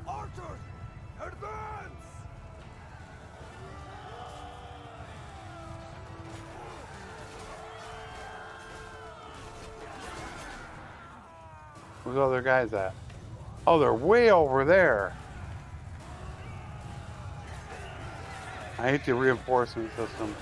Archers, advance! Where's the other guys at? Oh, they're way over there. I hate the reinforcement system.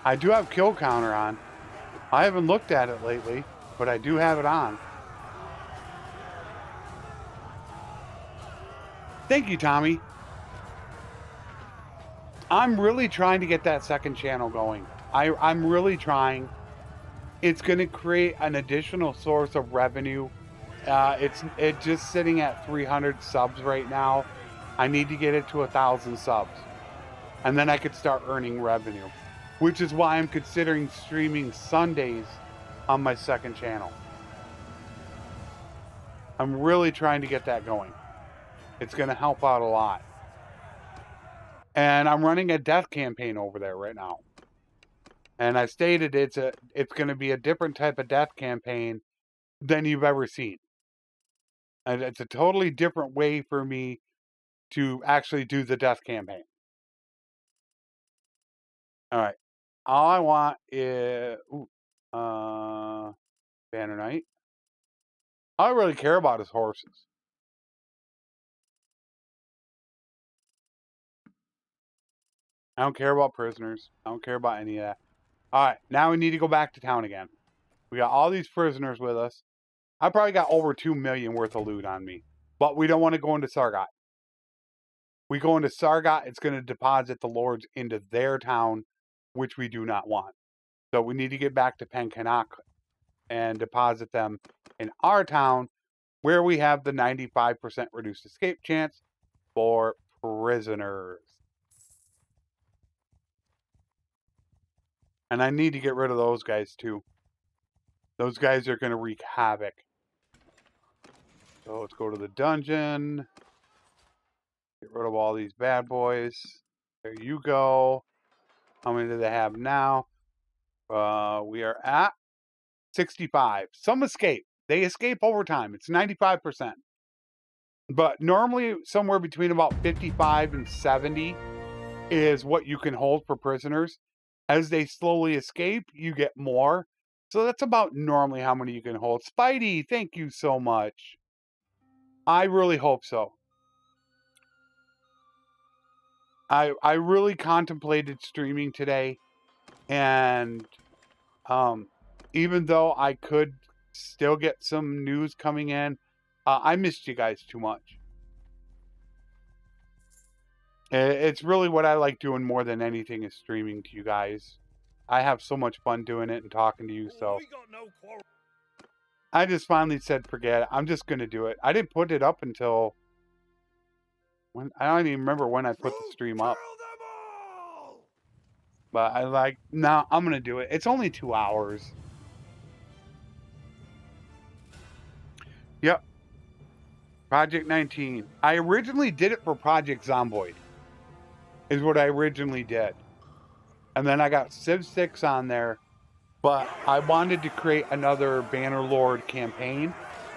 I do have kill counter on. I haven't looked at it lately, but I do have it on. Thank you, Tommy. I'm really trying to get that second channel going. I'm really trying. It's going to create an additional source of revenue. It's just sitting at 300 subs right now. I need to get it to 1,000 subs. And then I could start earning revenue. Which is why I'm considering streaming Sundays on my second channel. I'm really trying to get that going. It's going to help out a lot. And I'm running a death campaign over there right now. And I stated it's going to be a different type of death campaign than you've ever seen. And it's a totally different way for me to actually do the death campaign. All right. All I want is Banner Knight. All I really care about is horses. I don't care about prisoners. I don't care about any of that. All right, now we need to go back to town again. We got all these prisoners with us. I probably got over 2 million worth of loot on me. But we don't want to go into Sargot. We go into Sargot, it's going to deposit the lords into their town, which we do not want. So we need to get back to Penkanak and deposit them in our town, where we have the 95% reduced escape chance for prisoners. And I need to get rid of those guys too. Those guys are going to wreak havoc. So let's go to the dungeon. Get rid of all these bad boys. There you go. How many do they have now? We are at 65. Some escape. They escape over time. It's 95%. But normally somewhere between about 55 and 70 is what you can hold for prisoners. As they slowly escape, you get more. So that's about normally how many you can hold. Spidey, thank you so much. I really hope so. I really contemplated streaming today, and even though I could still get some news coming in, I missed you guys too much. It's really what I like doing more than anything is streaming to you guys. I have so much fun doing it and talking to you, so We got no quarrel. I just finally said, forget it. I'm just going to do it. I didn't put it up until when I don't even remember when I put the stream up. Kill them all! But I like, no, I'm going to do it. It's only 2 hours. Yep. Project 19. I originally did it for Project Zomboid. Is what I originally did. And then I got Civ 6 on there. But I wanted to create another Bannerlord campaign,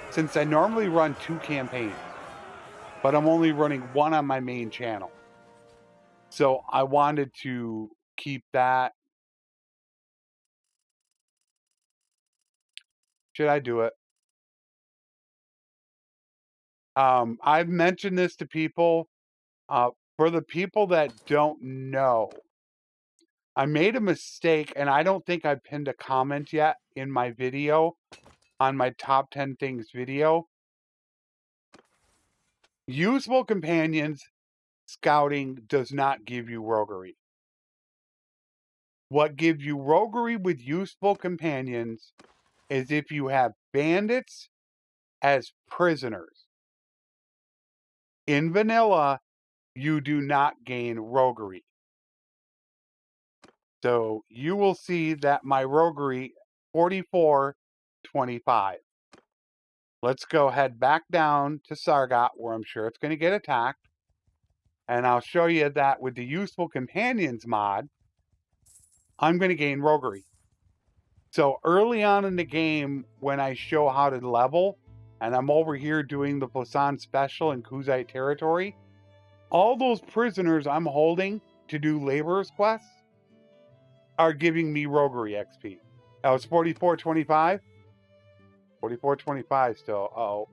since I normally run 2 campaigns, but I'm only running 1 on my main channel. So I wanted to keep that. Should I do it? I've mentioned this to people. For the people that don't know, I made a mistake, and I don't think I pinned a comment yet in my video, on my top 10 things video. Useful companions scouting does not give you roguery. What gives you roguery with useful companions is if you have bandits as prisoners. In vanilla, you do not gain roguery. So you will see that my roguery 4425. Let's go head back down to Sargot, where I'm sure it's going to get attacked. And I'll show you that with the Useful Companions mod, I'm going to gain roguery. So early on in the game, when I show how to level, and I'm over here doing the Flesson special in Kaoses territory, all those prisoners I'm holding to do laborers quests are giving me roguery XP. That was 4425. 4425 still. Uh-oh.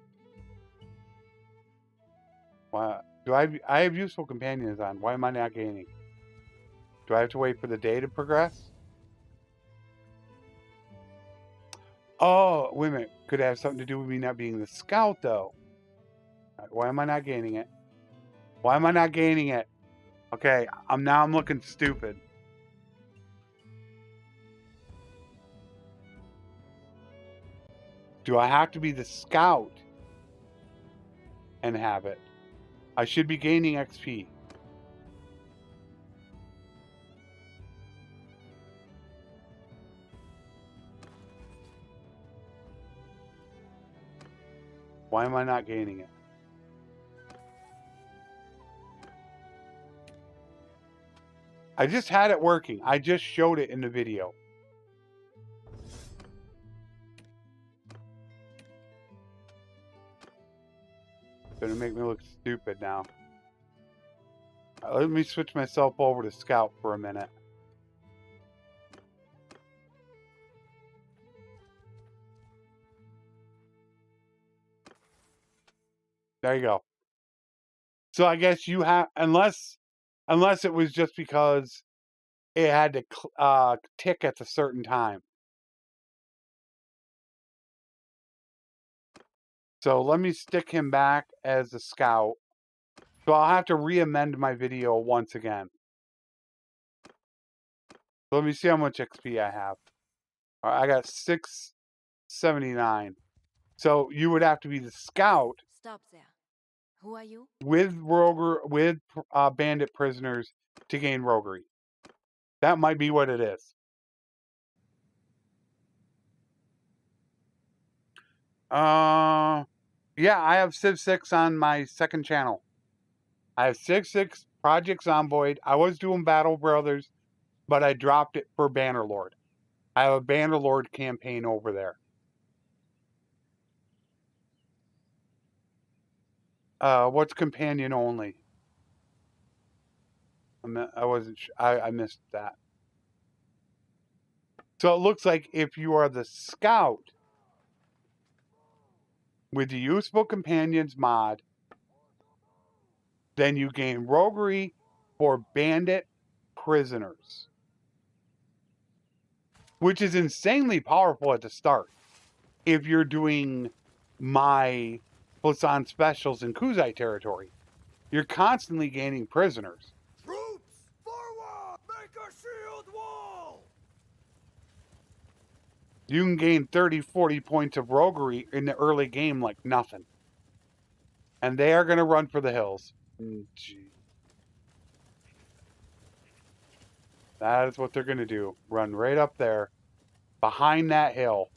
Why do I have useful companions on? Why am I not gaining? Do I have to wait for the day to progress? Oh, wait a minute. Could it have something to do with me not being the scout, though? Why am I not gaining it? Why am I not gaining it? Okay, I'm looking stupid. Do I have to be the scout and have it? I should be gaining XP. Why am I not gaining it? I just had it working. I just showed it in the video. It's gonna make me look stupid now. Let me switch myself over to Scout for a minute. There you go. So I guess you have, unless it was just because it had to tick at a certain time. So let me stick him back as a scout. So I'll have to re-amend my video once again. So let me see how much XP I have. All right, I got 679. So you would have to be the scout. Stop there. Who are you? With bandit prisoners to gain roguery. That might be what it is. Yeah, I have Civ 6 on my second channel. I have Civ 6 Project Zomboid. I was doing Battle Brothers, but I dropped it for Bannerlord. I have a Bannerlord campaign over there. What's companion only? I wasn't. I missed that. So it looks like if you are the scout with the Useful Companions mod, then you gain roguery for bandit prisoners. which is insanely powerful at the start. If you're doing my Flesson specials in Kaoses territory, you're constantly gaining prisoners. Troops, forward! Make a shield wall! You can gain 30, 40 points of roguery in the early game like nothing. And they are going to run for the hills. Gee. That is what they're going to do. Run right up there, behind that hill.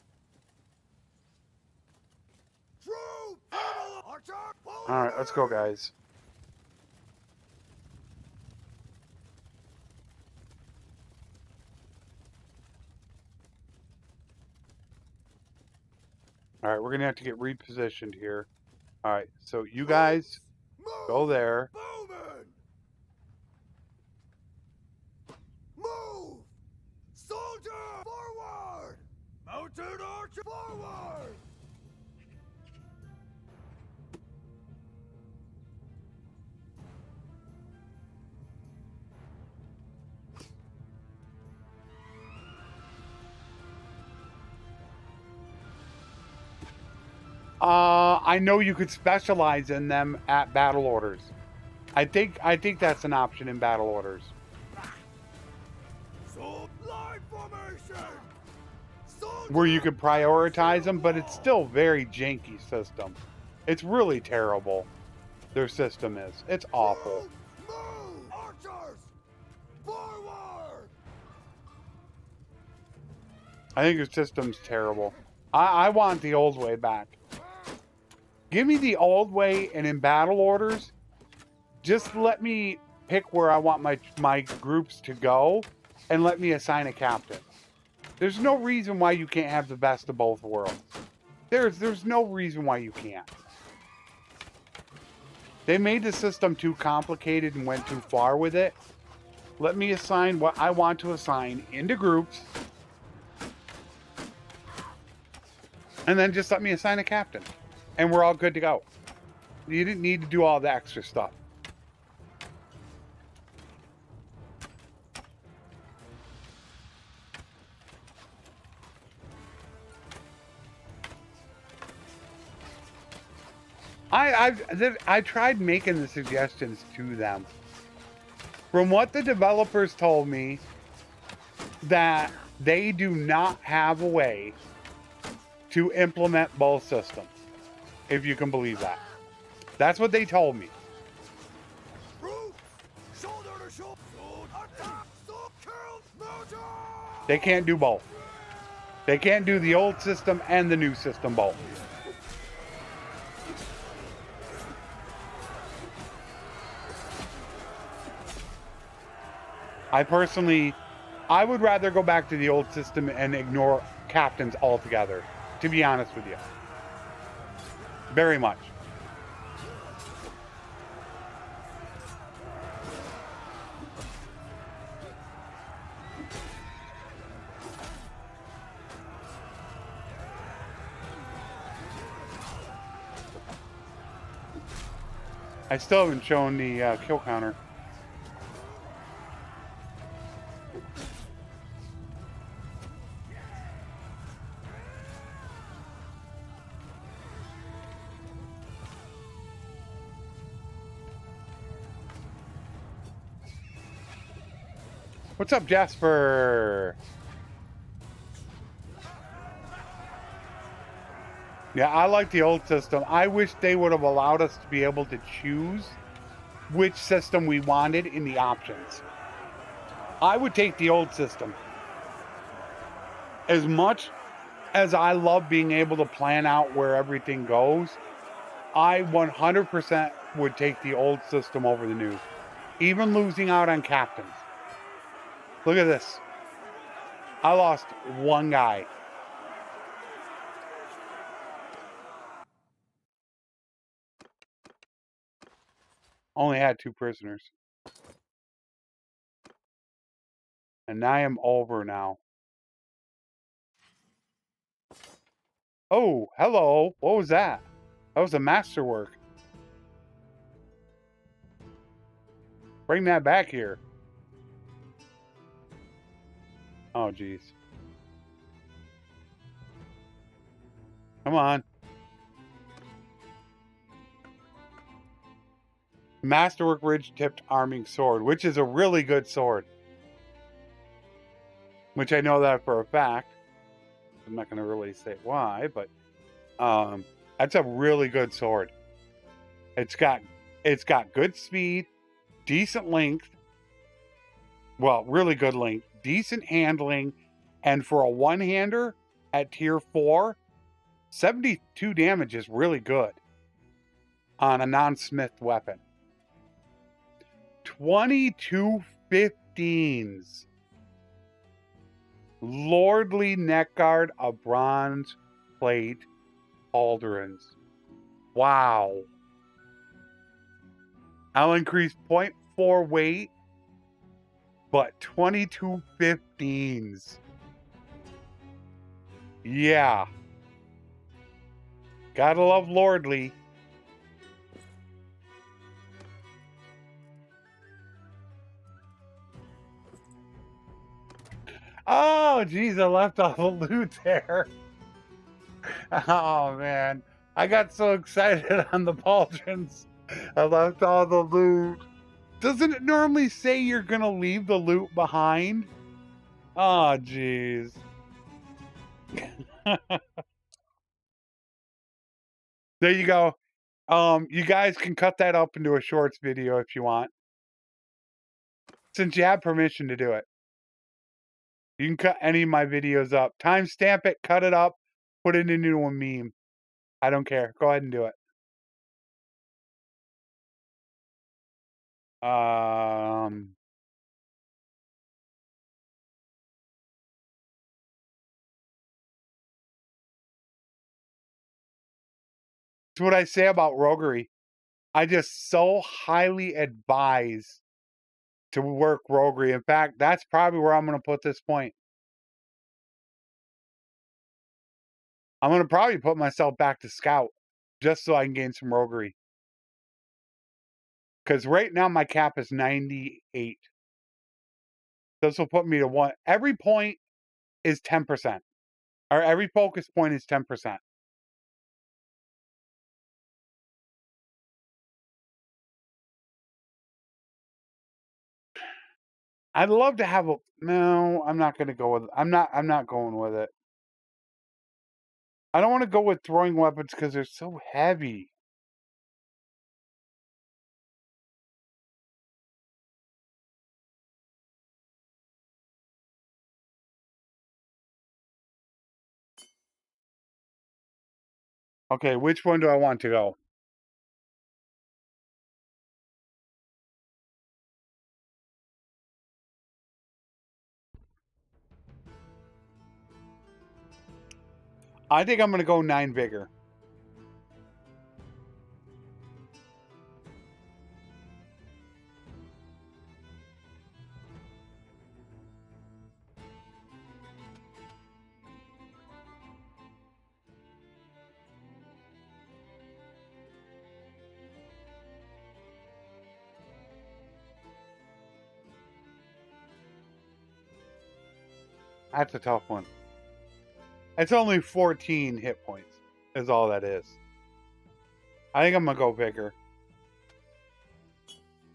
Troops! Archer! All right, let's go, guys. All right, we're going to have to get repositioned here. All right, so you guys go there. Bowman! Move! Soldier! Forward! Mounted archer! Forward! I know you could specialize in them at battle orders. I think that's an option in battle orders. So, line formation! Soldier! Where you could prioritize them, but it's still very janky system. It's really terrible. Their system is. It's awful. Move! Archers! Forward! I think their system's terrible. I want the old way back. Give me the old way, and in battle orders, just let me pick where I want my groups to go, and let me assign a captain. There's no reason why you can't have the best of both worlds. There's no reason why you can't. They made the system too complicated and went too far with it. Let me assign what I want to assign into groups, and then just let me assign a captain. And we're all good to go. You didn't need to do all the extra stuff. I tried making the suggestions to them. From what the developers told me, that they do not have a way to implement both systems. If you can believe that. That's what they told me. Shoulder to shoulder. Attack. They can't do both. They can't do the old system and the new system both. I would rather go back to the old system and ignore captains altogether, to be honest with you. Very much. I still haven't shown the kill counter. What's up, Jasper? Yeah, I like the old system. I wish they would have allowed us to be able to choose which system we wanted in the options. I would take the old system. As much as I love being able to plan out where everything goes, I 100% would take the old system over the new. Even losing out on captains. Look at this. I lost one guy. Only had 2 prisoners. And I am over now. Oh, hello. What was that? That was a masterwork. Bring that back here. Oh, geez. Come on. Masterwork Ridge-tipped arming sword, which is a really good sword. Which I know that for a fact. I'm not going to really say why, but that's a really good sword. It's got good speed, decent length. Well, really good length, decent handling, and for a one-hander at tier 4, 72 damage is really good on a non-smith weapon. 22 15s. Lordly neckguard of bronze plate pauldrons. Wow. I'll increase 0.4 weight, but 22 15s. Yeah. Gotta love Lordly. Oh, geez, I left all the loot there. Oh, man. I got so excited on the pauldrons. I left all the loot. Doesn't it normally say you're going to leave the loot behind? Oh, geez. There you go. You guys can cut that up into a shorts video if you want. Since you have permission to do it. You can cut any of my videos up. Timestamp it, cut it up, put it into a meme. I don't care. Go ahead and do it. That's what I say about roguery. I just so highly advise to work roguery. In fact, that's probably where I'm going to put this point. I'm going to probably put myself back to scout just so I can gain some roguery. Because right now my cap is 98. This will put me to 1. Every point is 10%. Or every focus point is 10%. I'd love to have a... No, I'm not going to go with... I'm not going with it. I don't want to go with throwing weapons because they're so heavy. Okay, which one do I want to go? I think I'm going to go 9 vigor. That's a tough one. It's only 14 hit points, is all that is. I think I'm gonna go bigger.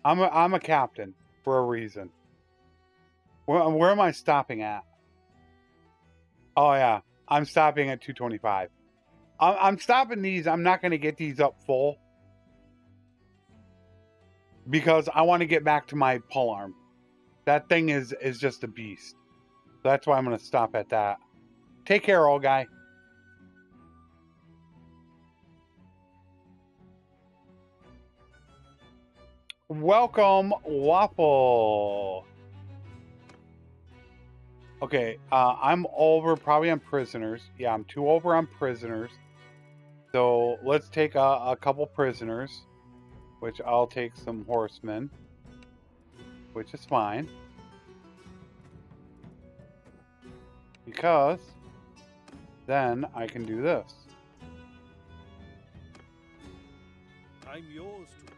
I'm a captain for a reason. Where am I stopping at? Oh yeah, I'm stopping at 225. I'm stopping these. I'm not gonna get these up full because I want to get back to my pole arm. That thing is just a beast. That's why I'm gonna stop at that. Take care, old guy. Welcome, Waffle. Okay, I'm over probably on prisoners. Yeah, I'm 2 over on prisoners. So let's take a couple prisoners, which I'll take some horsemen, which is fine. Because then I can do this. I'm yours to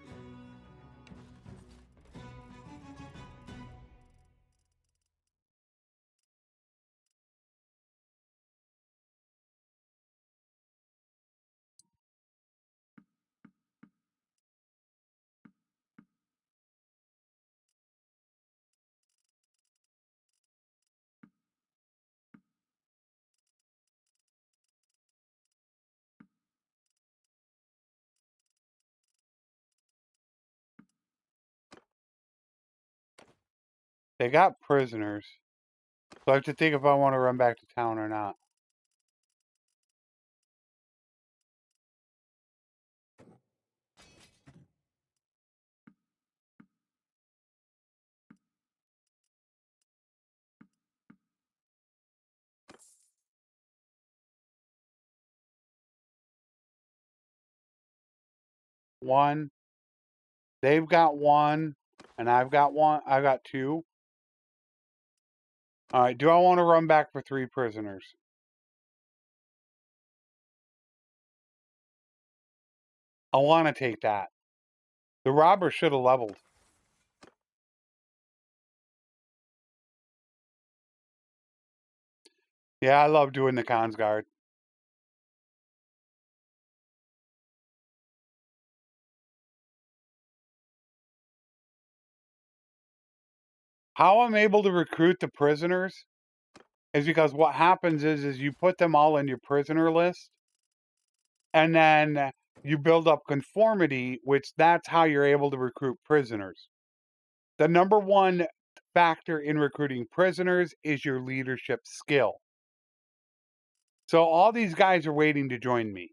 They got prisoners. So I have to think if I want to run back to town or not. One. They've got one. And I've got one. I've got two. All right. Do I want to run back for 3 prisoners? I want to take that. The robber should have leveled. Yeah, I love doing the cons guard. How I'm able to recruit the prisoners is because what happens is you put them all in your prisoner list, and then you build up conformity, which that's how you're able to recruit prisoners. The number one factor in recruiting prisoners is your leadership skill. So all these guys are waiting to join me,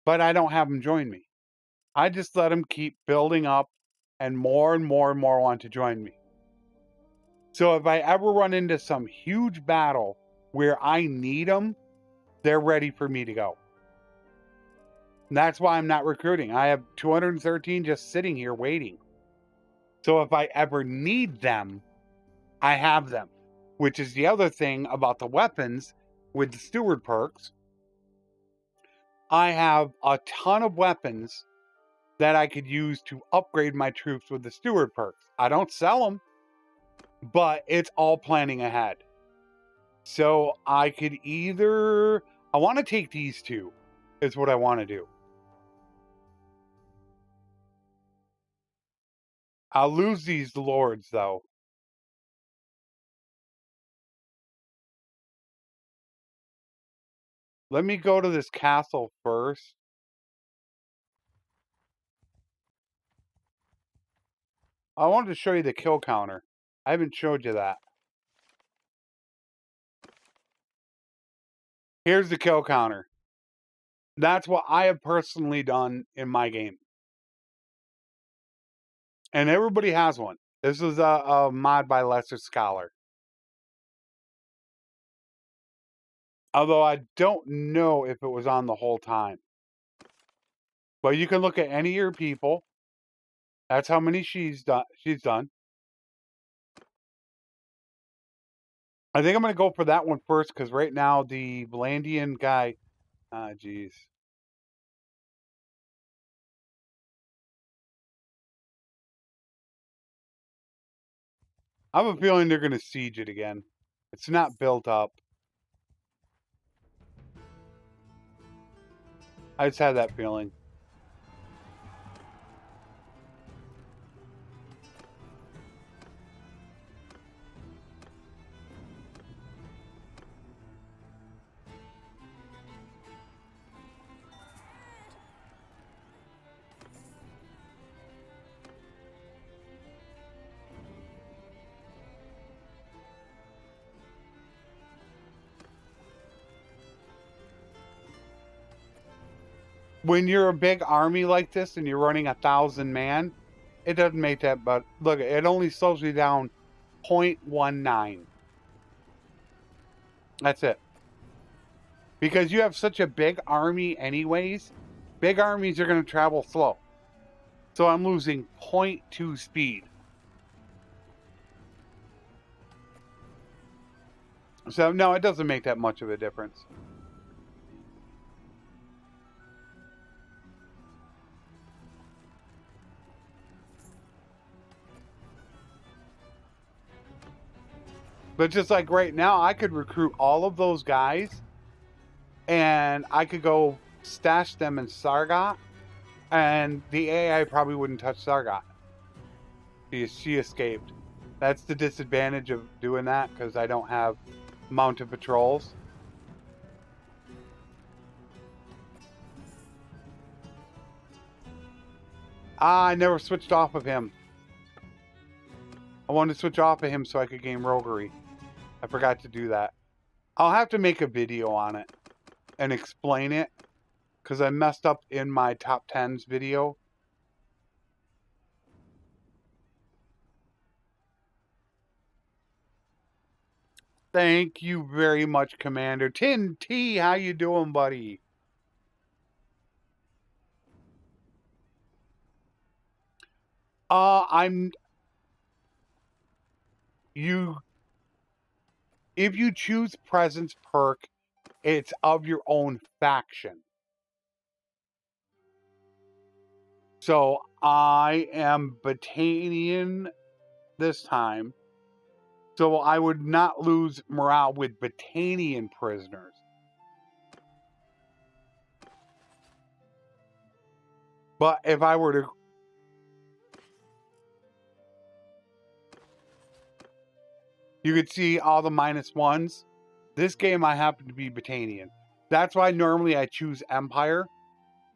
but I don't have them join me. I just let them keep building up, and more want to join me. So if I ever run into some huge battle where I need them, they're ready for me to go. And that's why I'm not recruiting. I have 213 just sitting here waiting. So if I ever need them, I have them. Which is the other thing about the weapons with the steward perks. I have a ton of weapons that I could use to upgrade my troops with the steward perks. I don't sell them, but it's all planning ahead. So I could either... I want to take these two, is what I want to do. I'll lose these lords, though. Let me go to this castle first. I wanted to show you the kill counter. I haven't showed you that. Here's the kill counter. That's what I have personally done in my game. And everybody has one. This is a mod by Lesser Scholar. Although I don't know if it was on the whole time. But you can look at any of your people. That's how many she's done. I think I'm going to go for that one first, because right now the Vlandian guy... Ah, jeez. I have a feeling they're going to siege it again. It's not built up. I just had that feeling. When you're a big army like this and you're running 1,000 man, it doesn't make that, but look, it only slows you down 0.19. That's it. Because you have such a big army anyways, big armies are going to travel slow. So I'm losing 0.2 speed. So no, it doesn't make that much of a difference. But just like right now, I could recruit all of those guys, and I could go stash them in Sargot, and the AI probably wouldn't touch Sargot. She escaped. That's the disadvantage of doing that, because I don't have mounted patrols. Ah, I never switched off of him. I wanted to switch off of him so I could gain roguery. I forgot to do that. I'll have to make a video on it and explain it because I messed up in my top 10s video. Thank you very much, Commander. Tin T, how you doing, buddy? If you choose presence perk, it's of your own faction. So I am Batanian this time. So I would not lose morale with Batanian prisoners. But if I were to... You could see all the -1s. This game I happen to be Batanian. That's why normally I choose Empire,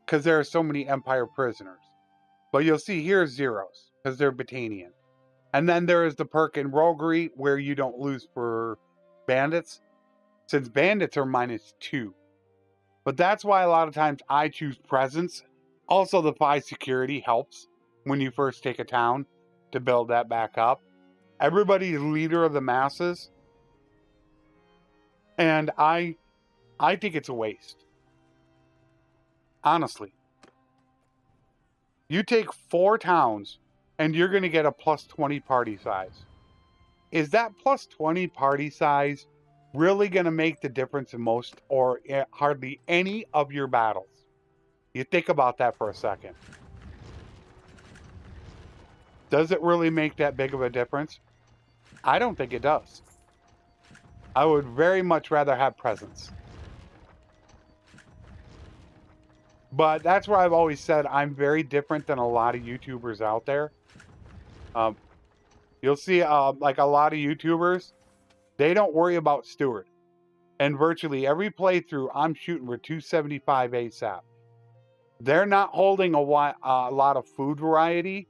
because there are so many Empire prisoners. But you'll see here zeros, because they're Batanian. And then there is the perk in Roguery, where you don't lose for bandits, since bandits are -2. But that's why a lot of times I choose presence. Also, the 5 security helps when you first take a town to build that back up. Everybody's leader of the masses. And I think it's a waste. Honestly. You take 4 towns and you're going to get a +20 party size. Is that +20 party size really going to make the difference in most or hardly any of your battles? You think about that for a second. Does it really make that big of a difference? I don't think it does. I would very much rather have presence. But that's where I've always said I'm very different than a lot of YouTubers out there. You'll see like a lot of YouTubers, they don't worry about Steward. And virtually every playthrough, I'm shooting for 275 ASAP. They're not holding a lot of food variety.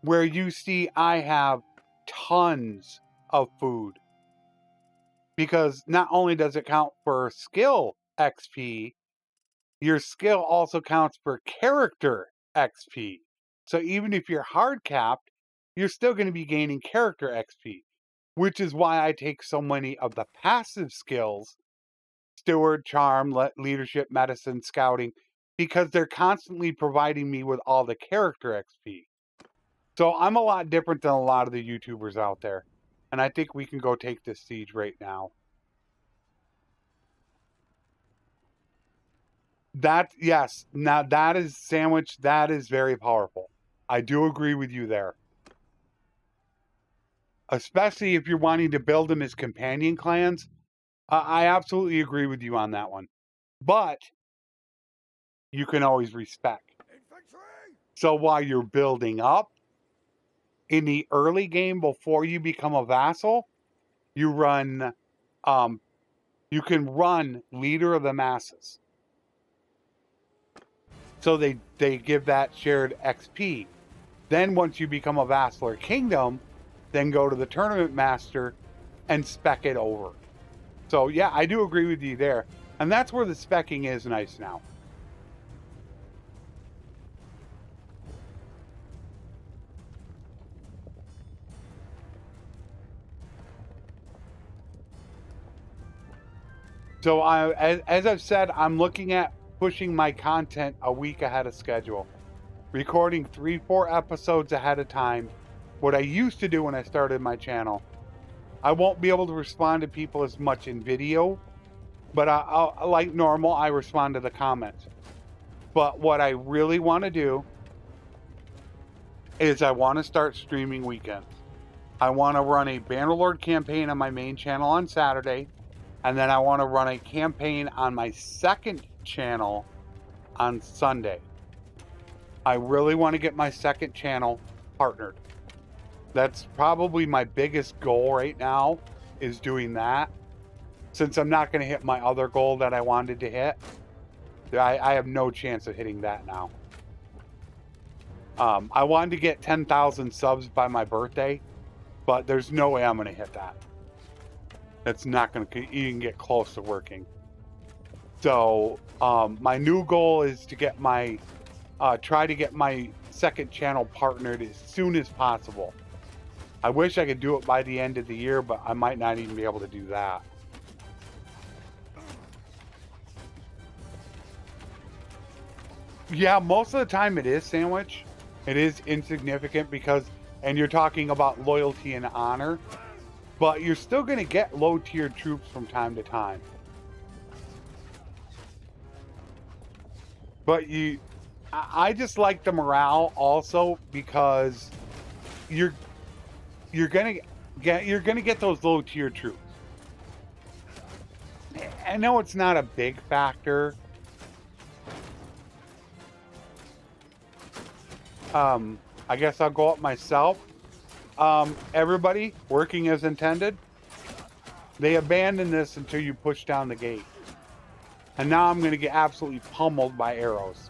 Where you see I have tons of food. Because not only does it count for skill XP, your skill also counts for character XP. So even if you're hard capped, you're still going to be gaining character XP. Which is why I take so many of the passive skills, Steward, Charm, Leadership, Medicine, Scouting, because they're constantly providing me with all the character XP. So I'm a lot different than a lot of the YouTubers out there. And I think we can go take this siege right now. Yes, now that is Sandwich, that is very powerful. I do agree with you there. Especially if you're wanting to build them as companion clans. I absolutely agree with you on that one. But you can always respec. Infantry! So while you're building up, in the early game before you become a vassal, you run, you can run Leader of the Masses. So they give that shared XP. Then once you become a vassal or kingdom, then go to the Tournament Master and spec it over. So yeah, I do agree with you there. And that's where the speccing is nice now. So as I've said, I'm looking at pushing my content a week ahead of schedule. Recording 3-4 episodes ahead of time. What I used to do when I started my channel. I won't be able to respond to people as much in video. But I'll, like normal, I respond to the comments. But what I really want to do is I want to start streaming weekends. I want to run a Bannerlord campaign on my main channel on Saturday. And then I want to run a campaign on my second channel on Sunday. I really want to get my second channel partnered. That's probably my biggest goal right now, is doing that. Since I'm not going to hit my other goal that I wanted to hit, I have no chance of hitting that now. I wanted to get 10,000 subs by my birthday, but there's no way I'm going to hit that. That's not going to even get close to working. So my new goal is to get my, try to get my second channel partnered as soon as possible. I wish I could do it by the end of the year, but I might not even be able to do that. Yeah, most of the time it is Sandwich. It is insignificant because, and you're talking about loyalty and honor, but you're still going to get low-tier troops from time to time. But I just like the morale also because you're gonna get those low-tier troops. I know it's not a big factor. I guess I'll go up myself. Everybody working as intended. They abandon this until you push down the gate. And now I'm going to get absolutely pummeled by arrows.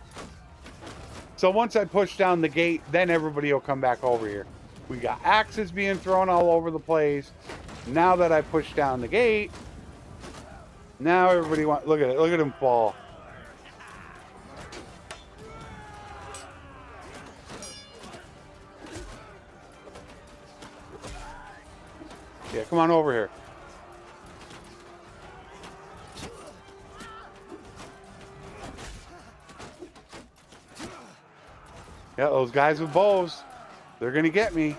So once I push down the gate, then everybody will come back over here. We got axes being thrown all over the place. Now that I push down the gate, now everybody wants, look at it, look at him fall. Yeah, come on over here. Yeah, those guys with bows, they're gonna get me.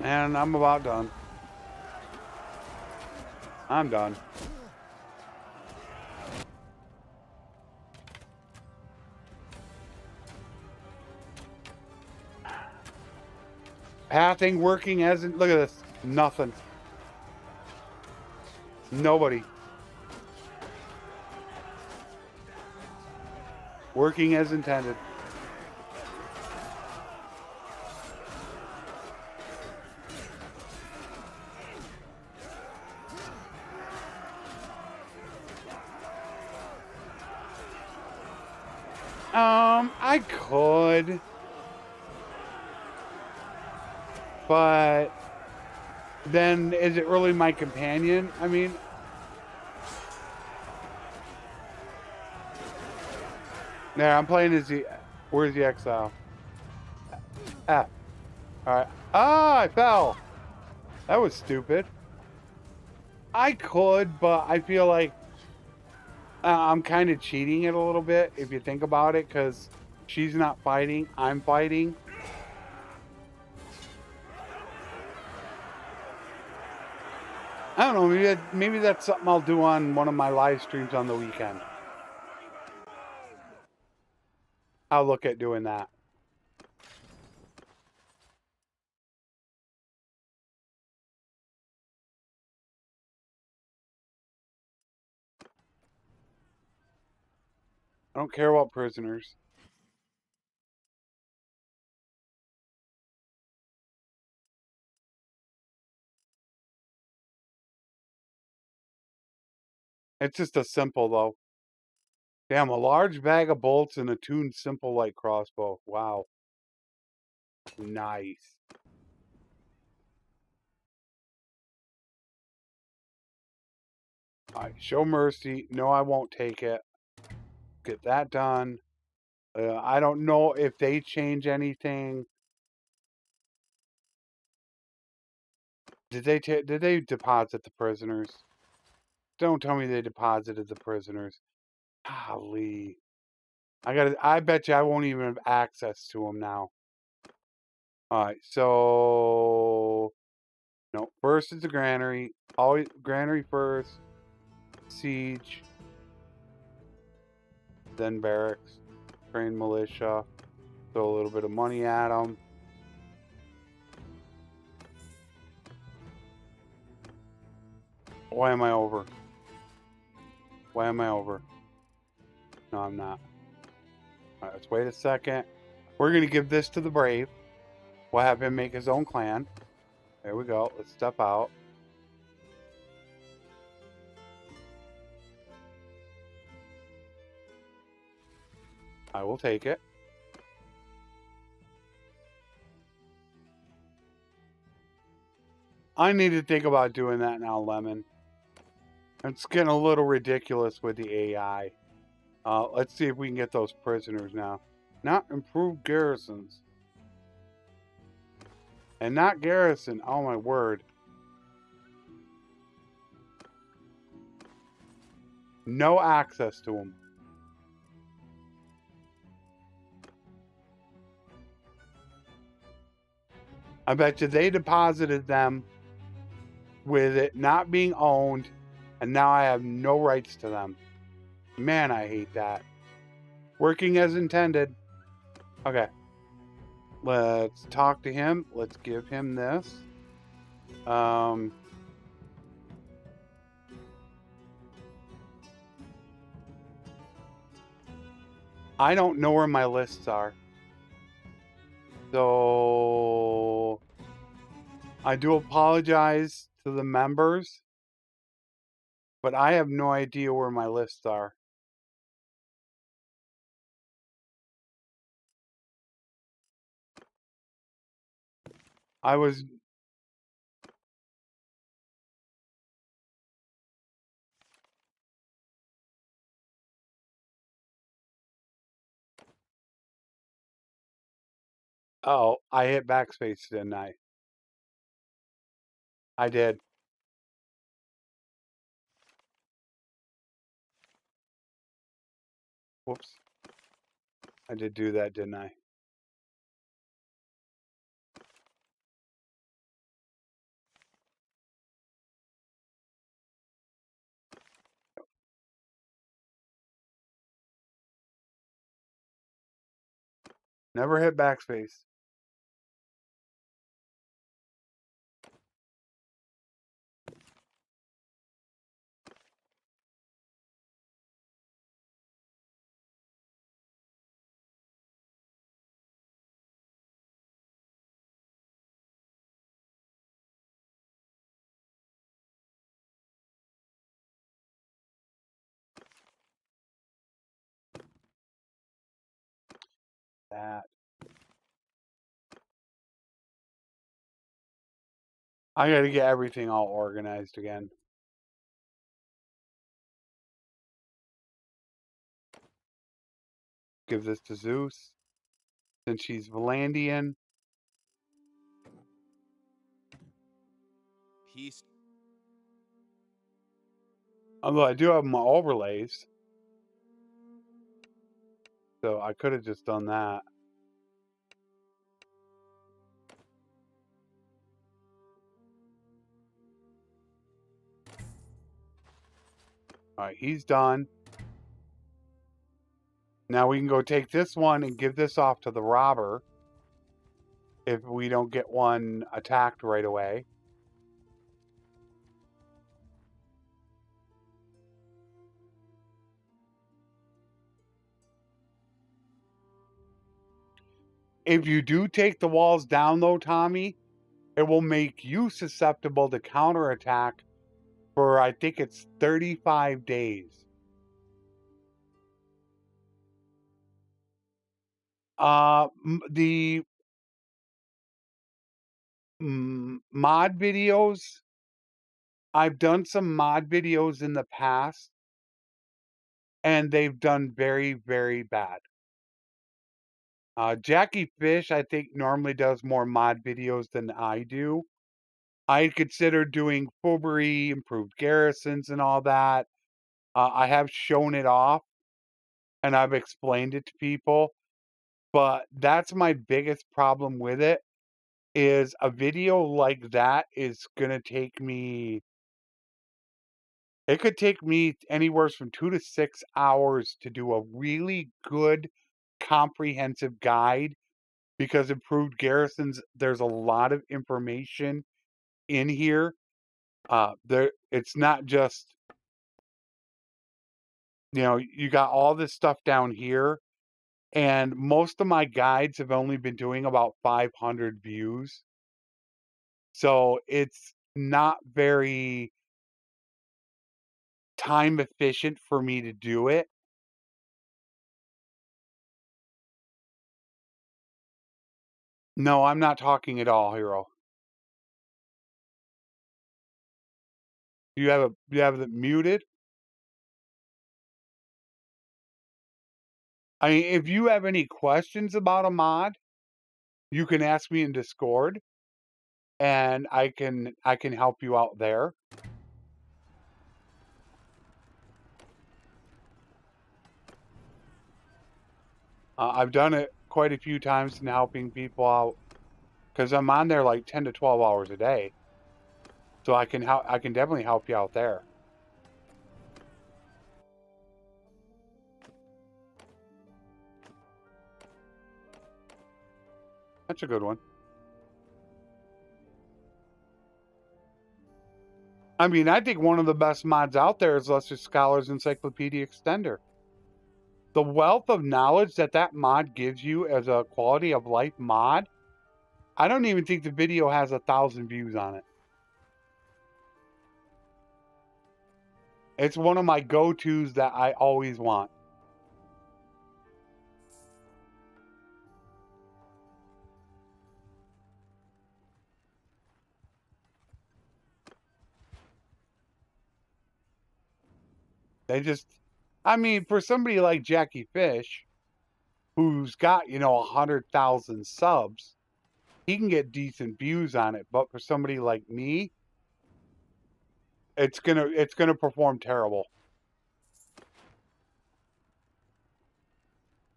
And I'm about done. I'm done. Pathing working as in, look at this. Nothing. Nobody. Working as intended. I could. But then is it really my companion? I mean, there, I'm playing as the, where's the exile? Ah, alright. Ah, I fell. That was stupid. I could, but I feel like I'm kind of cheating it a little bit if you think about it, because she's not fighting, I'm fighting. I don't know, maybe that's something I'll do on one of my live streams on the weekend. I'll look at doing that. I don't care about prisoners. It's just a simple, though. Damn, a large bag of bolts and a tuned simple light crossbow. Wow. Nice. Alright, show mercy. No, I won't take it. Get that done. I don't know if they change anything. Did they deposit the prisoners? Don't tell me they deposited the prisoners. Golly. I bet you I won't even have access to them now. Alright, so no, first is the granary. Always granary first. Siege. Then barracks. Train militia. Throw a little bit of money at them. Why am I over? Why am I over? No, I'm not. Alright, let's wait a second. We're going to give this to the brave. We'll have him make his own clan. There we go. Let's step out. I will take it. I need to think about doing that now, Lemon. It's getting a little ridiculous with the AI. Let's see if we can get those prisoners now. Not improved garrisons. And not garrison. Oh my word. No access to them. I bet you they deposited them with it not being owned, and now I have no rights to them. Man, I hate that. Working as intended. Okay. Let's talk to him. Let's give him this. I don't know where my lists are. So I do apologize to the members, but I have no idea where my lists are. I was... Oh, I hit backspace, didn't I? I did. Whoops. I did do that, didn't I? Never hit backspace. That. I gotta get everything all organized again. Give this to Zeus. Since she's Valandian. Peace. Although I do have my overlays. So I could have just done that. Alright, he's done. Now we can go take this one and give this off to the robber. If we don't get one attacked right away. If you do take the walls down though, Tommy, it will make you susceptible to counterattack for, I think it's 35 days. The mod videos, I've done some mod videos in the past, and they've done very, very bad. Jackie Fish, I think, normally does more mod videos than I do. I consider doing Foobery, improved garrisons, and all that. I have shown it off, and I've explained it to people. But that's my biggest problem with it, is a video like that is going to take me... It could take me anywhere from 2 to 6 hours to do a really good, comprehensive guide, because improved garrisons, there's a lot of information in here. It's not just, you got all this stuff down here, and most of my guides have only been doing about 500 views. So it's not very time efficient for me to do it. No, I'm not talking at all, Hero. You have it muted? I mean, if you have any questions about a mod, you can ask me in Discord, and I can help you out there. I've done it quite a few times in helping people out because I'm on there like 10 to 12 hours a day, so I can definitely help you out there. That's a good one. I mean, I think one of the best mods out there is Lester Scholar's Encyclopedia Extender. The wealth of knowledge that mod gives you as a quality of life mod, I don't even think the video has 1,000 views on it. It's one of my go-tos that I always want. They just, I mean, for somebody like Jackie Fish, who's got, 100,000 subs, he can get decent views on it. But for somebody like me, it's gonna perform terrible.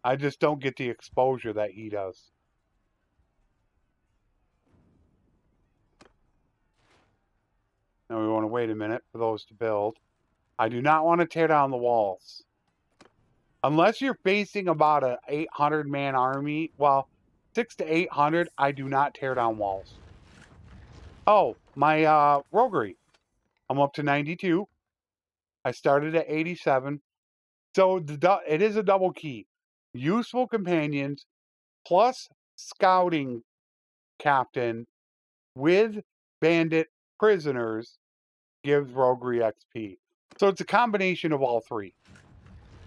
I just don't get the exposure that he does. Now we want to wait a minute for those to build. I do not want to tear down the walls. Unless you're facing about a 800-man army, well, 600 to 800, I do not tear down walls. Oh, my roguery. I'm up to 92. I started at 87. So it is a double key. Useful companions plus scouting captain with bandit prisoners gives roguery XP. So it's a combination of all three,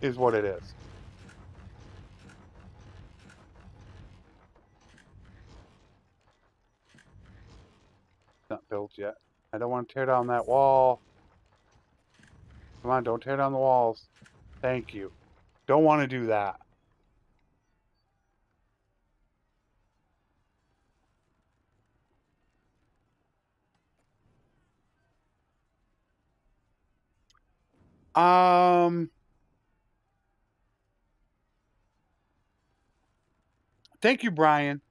is what it is. Not built yet. I don't want to tear down that wall. Come on, don't tear down the walls. Thank you. Don't want to do that. Thank you, Brian.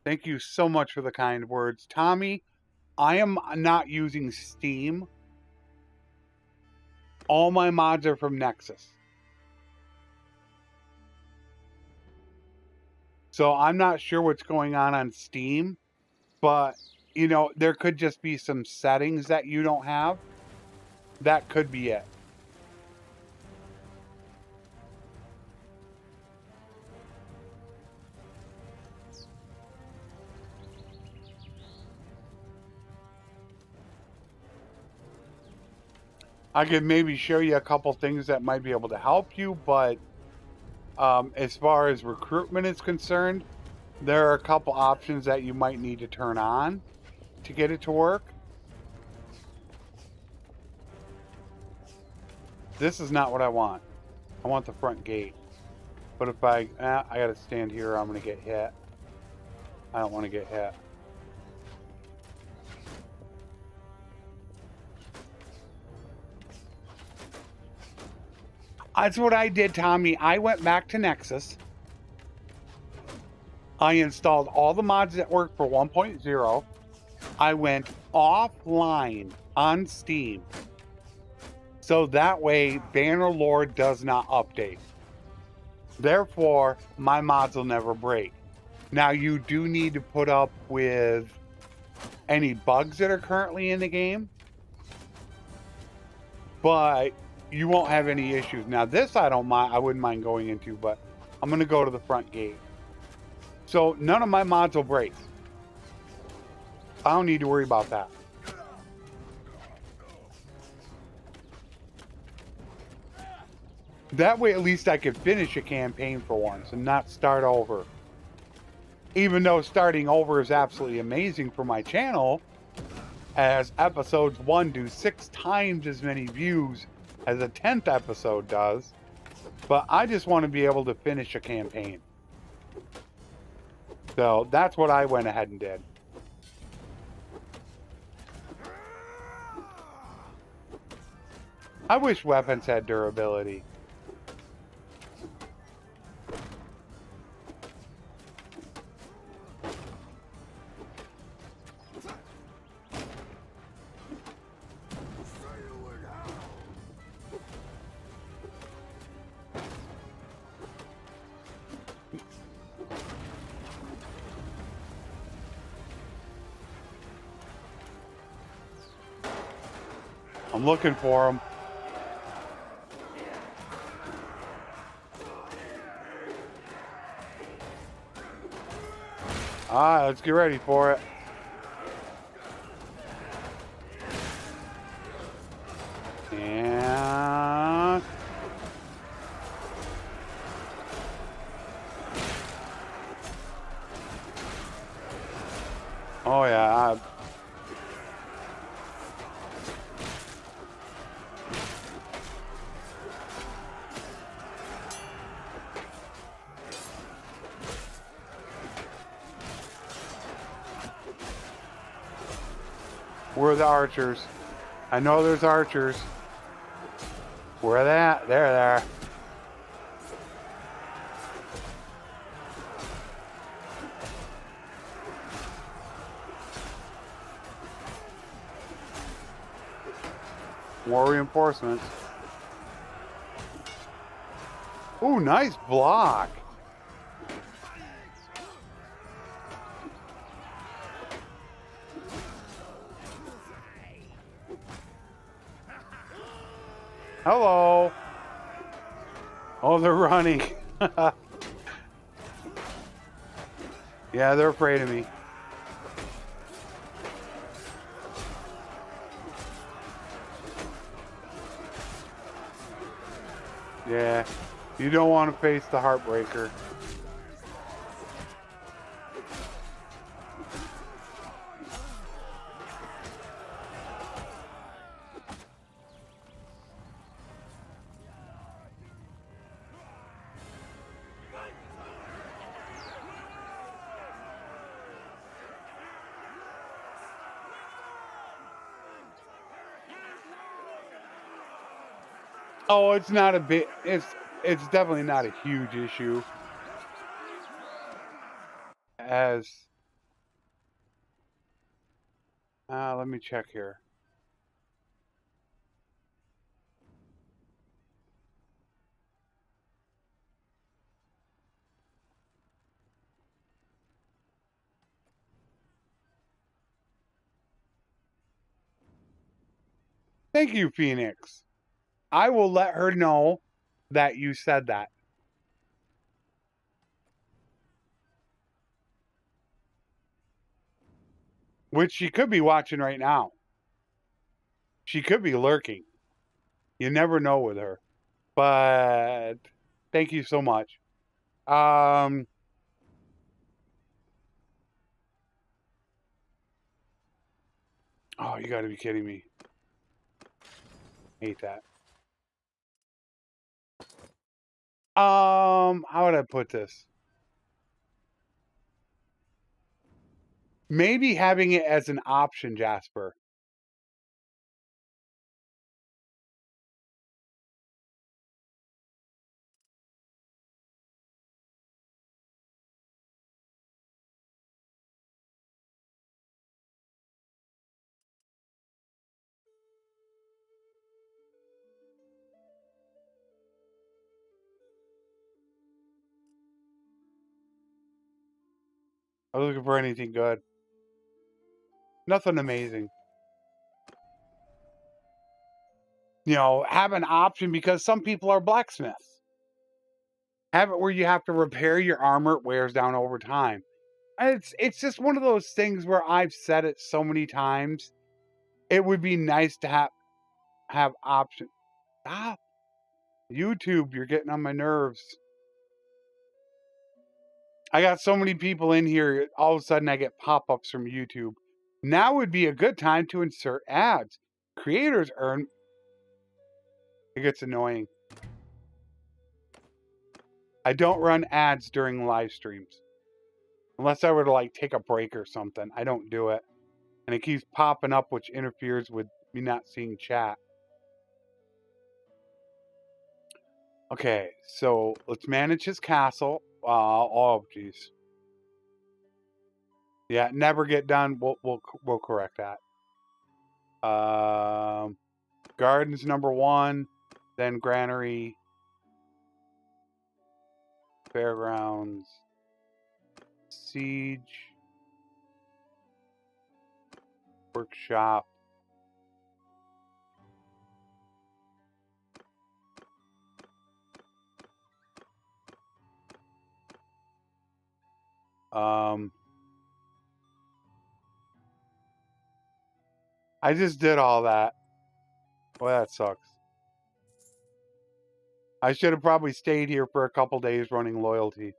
Thank you so much for the kind words. Tommy, I am not using Steam. All my mods are from Nexus. So I'm not sure what's going on Steam, but, there could just be some settings that you don't have. That could be it. I could maybe show you a couple things that might be able to help you, but as far as recruitment is concerned, there are a couple options that you might need to turn on to get it to work. This is not what I want. I want the front gate. But if I gotta stand here, I'm gonna get hit. I don't want to get hit. That's what I did, Tommy. I went back to Nexus. I installed all the mods that work for 1.0. I went offline on Steam. So that way, Bannerlord does not update. Therefore, my mods will never break. Now, you do need to put up with any bugs that are currently in the game. But you won't have any issues. Now, this I don't mind. I wouldn't mind going into, but I'm going to go to the front gate. So none of my mods will break. I don't need to worry about that. That way, at least I could finish a campaign for once and not start over. Even though starting over is absolutely amazing for my channel, as episodes 1 do 6 times as many views as a 10th episode does. But I just want to be able to finish a campaign. So that's what I went ahead and did. I wish weapons had durability. I'm looking for them. Alright, let's get ready for it. And... oh yeah, where are the archers? I know there's archers. Where are they at? There they are. More reinforcements. Ooh, nice block. Hello. Oh, they're running. Yeah, they're afraid of me. Yeah, you don't want to face the Heartbreaker. Oh, it's not a big. It's definitely not a huge issue. As let me check here. Thank you, Phoenix. I will let her know that you said that. Which she could be watching right now. She could be lurking. You never know with her. But thank you so much. Oh, you got to be kidding me. Hate that. How would I put this? Maybe having it as an option, Jasper. I was looking for anything good. Nothing amazing. You know, have an option because some people are blacksmiths. Have it where you have to repair your armor, it wears down over time. And it's just one of those things where I've said it so many times. It would be nice to have options. Stop. YouTube, you're getting on my nerves. I got so many people in here, all of a sudden I get pop-ups from YouTube. Now would be a good time to insert ads. Creators earn... It gets annoying. I don't run ads during live streams. Unless I were to like take a break or something. I don't do it. And it keeps popping up, which interferes with me not seeing chat. Okay, so let's manage his castle. Oh, jeez. Yeah, never get done. We'll correct that. Gardens #1, then granary, fairgrounds, siege, workshop. I just did all that. Well, that sucks. I should have probably stayed here for a couple days running loyalty.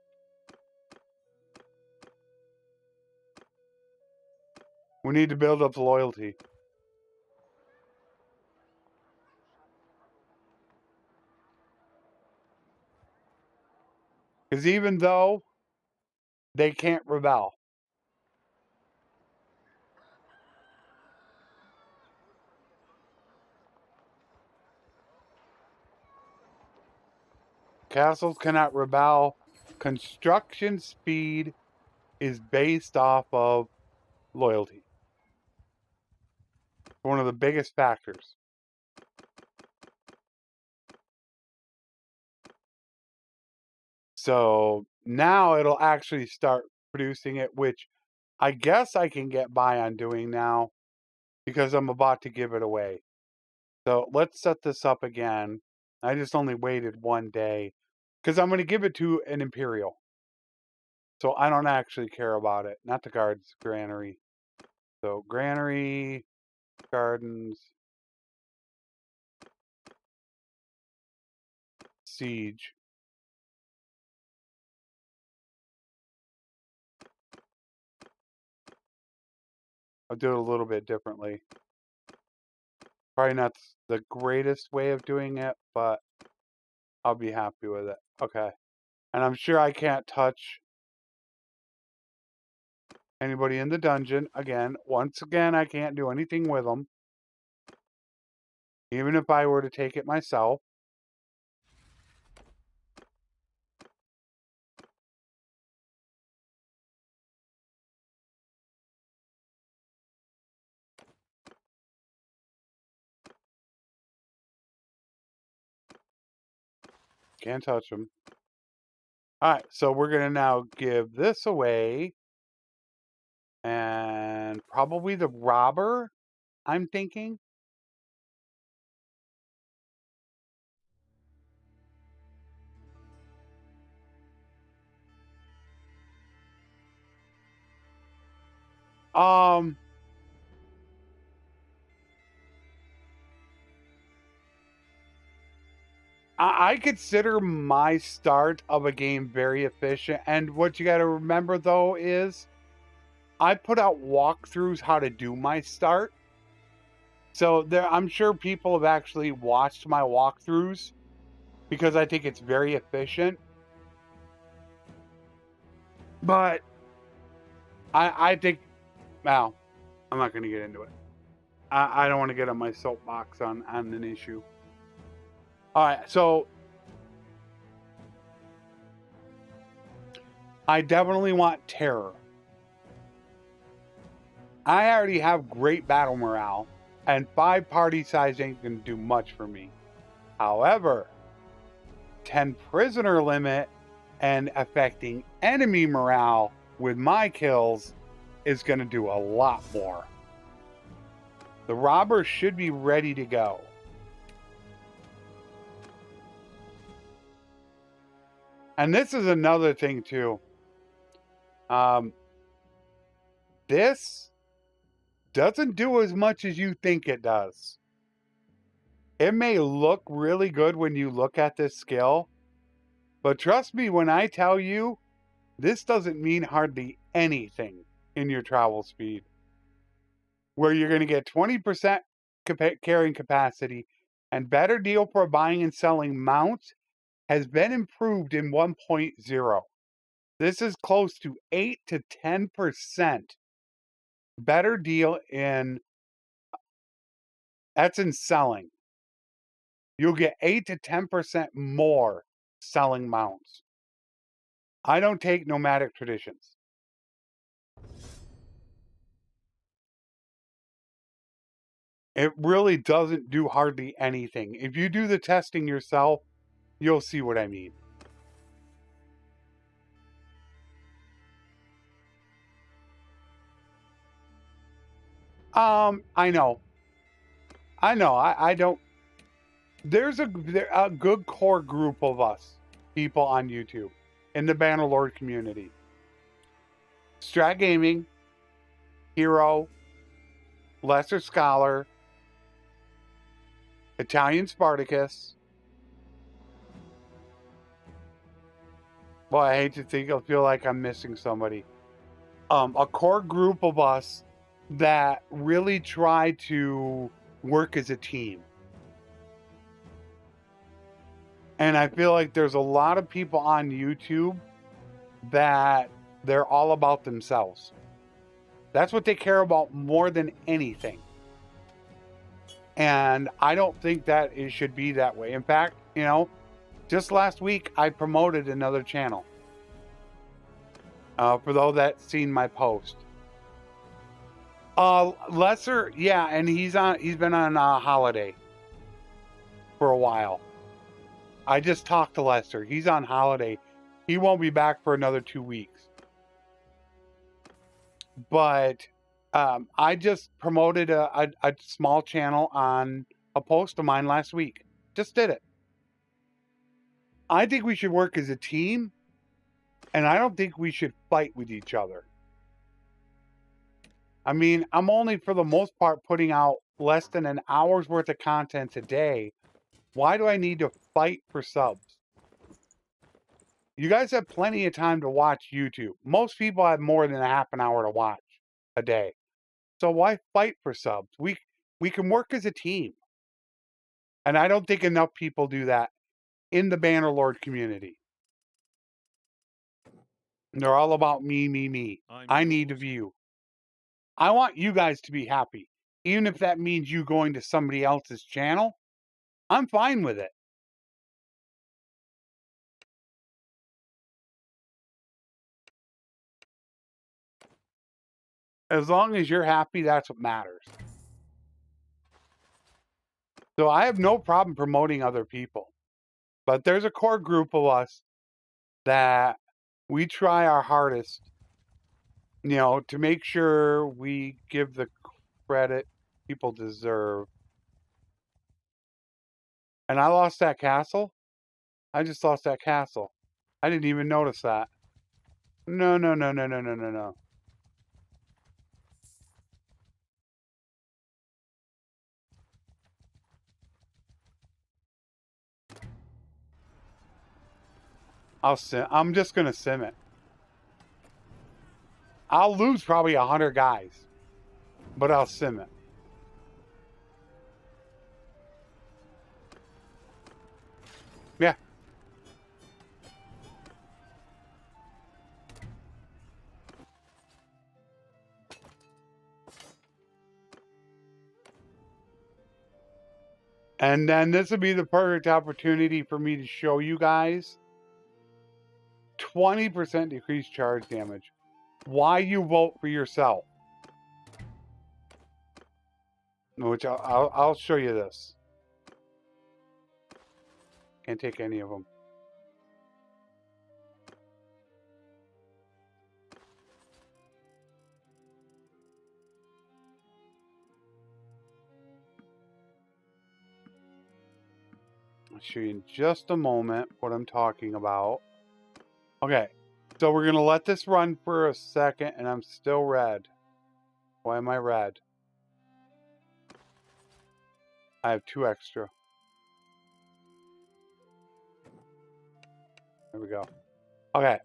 We need to build up loyalty. Because even though they can't rebel, castles cannot rebel. Construction speed is based off of loyalty. One of the biggest factors. So now it'll actually start producing it, which I guess I can get by on doing now because I'm about to give it away. So let's set this up again. I just only waited one day because I'm going to give it to an Imperial. So I don't actually care about it. Not the guards, granary. So granary, gardens, siege. I'll do it a little bit differently. Probably not the greatest way of doing it, but I'll be happy with it. Okay. And I'm sure I can't touch anybody in the dungeon. Once again, I can't do anything with them. Even if I were to take it myself. Can't touch them. Alright, so we're going to now give this away. And probably the robber, I'm thinking. I consider my start of a game very efficient. And what you got to remember, though, is I put out walkthroughs how to do my start. So I'm sure people have actually watched my walkthroughs because I think it's very efficient. But I think, well, I'm not going to get into it. I don't want to get on my soapbox on an issue. All right, so I definitely want terror. I already have great battle morale, and 5 party size ain't going to do much for me. However, 10 prisoner limit and affecting enemy morale with my kills is going to do a lot more. The robber should be ready to go. And this is another thing too. This doesn't do as much as you think it does. It may look really good when you look at this skill, but trust me when I tell you, this doesn't mean hardly anything in your travel speed. Where you're going to get 20% carrying capacity and better deal for buying and selling mounts has been improved in 1.0. This is close to 8 to 10% better deal in, that's in selling. You'll get 8 to 10% more selling mounts. I don't take nomadic traditions. It really doesn't do hardly anything. If you do the testing yourself, you'll see what I mean. I know. I don't. There's a good core group of us people on YouTube in the Bannerlord community. Strat Gaming, Hero, Lesser Scholar, Italian Spartacus. Well, I hate to think, I feel like I'm missing somebody. A core group of us that really try to work as a team. And I feel like there's a lot of people on YouTube that they're all about themselves. That's what they care about more than anything. And I don't think that it should be that way. In fact, you know, just last week I promoted another channel. For those that seen my post. Lesser, yeah, and he's been on holiday for a while. I just talked to Lester. He's on holiday. He won't be back for another 2 weeks. But I just promoted a small channel on a post of mine last week. Just did it. I think we should work as a team, and I don't think we should fight with each other. I mean, I'm only for the most part putting out less than an hour's worth of content a day. Why do I need to fight for subs? You guys have plenty of time to watch YouTube. Most people have more than a half an hour to watch a day. So why fight for subs? We can work as a team. And I don't think enough people do that in the Bannerlord community. They're all about me, me, me. I need a view. I want you guys to be happy. Even if that means you going to somebody else's channel, I'm fine with it. As long as you're happy, that's what matters. So I have no problem promoting other people. But there's a core group of us that we try our hardest, you know, to make sure we give the credit people deserve. And I lost that castle? I just lost that castle. I didn't even notice that. No. I'm just going to sim it. I'll lose probably 100 guys, but I'll sim it. Yeah. And then this would be the perfect opportunity for me to show you guys 20% decreased charge damage. Why you vote for yourself. Which I'll show you this. Can't take any of them. I'll show you in just a moment what I'm talking about. Okay, so we're going to let this run for a second, and I'm still red. Why am I red? I have 2 extra. There we go. Okay.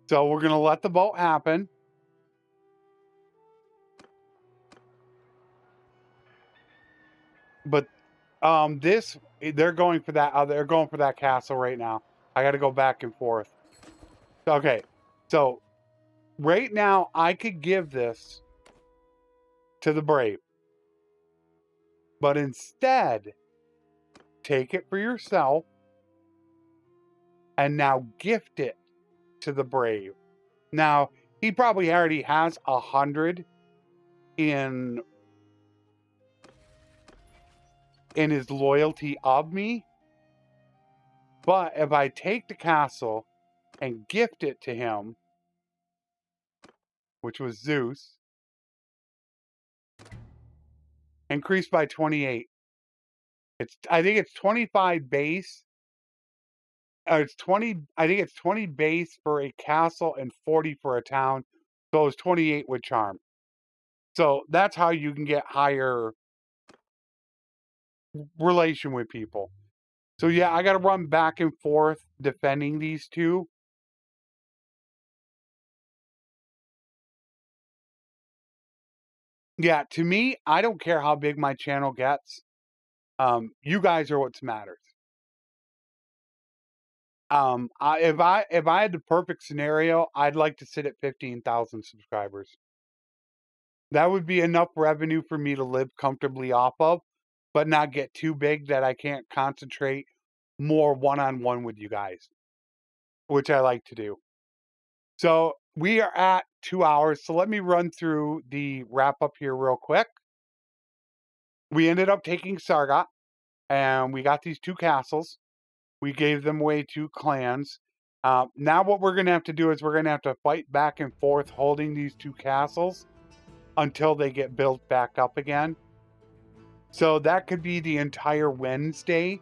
So we're going to let the boat happen. But they're going for that castle right now. I got to go back and forth. Okay. So right now I could give this to the brave. But instead, take it for yourself and now gift it to the brave. Now, he probably already has 100 in his loyalty of me. But if I take the castle and gift it to him, which was Zeus, increased by 28. I think it's 25 base. It's 20. I think it's 20 base for a castle and 40 for a town. So it's 28 with charm. So that's how you can get higher relation with people. So yeah, I got to run back and forth defending these two. Yeah, to me, I don't care how big my channel gets. You guys are what matters. If I had the perfect scenario, I'd like to sit at 15,000 subscribers. That would be enough revenue for me to live comfortably off of, but not get too big that I can't concentrate more one-on-one with you guys, which I like to do. So we are at 2 hours. So let me run through the wrap up here real quick. We ended up taking Sargot, and we got these 2 castles. We gave them away to clans. Now what we're going to have to do is we're going to have to fight back and forth holding these 2 castles until they get built back up again. So that could be the entire Wednesday,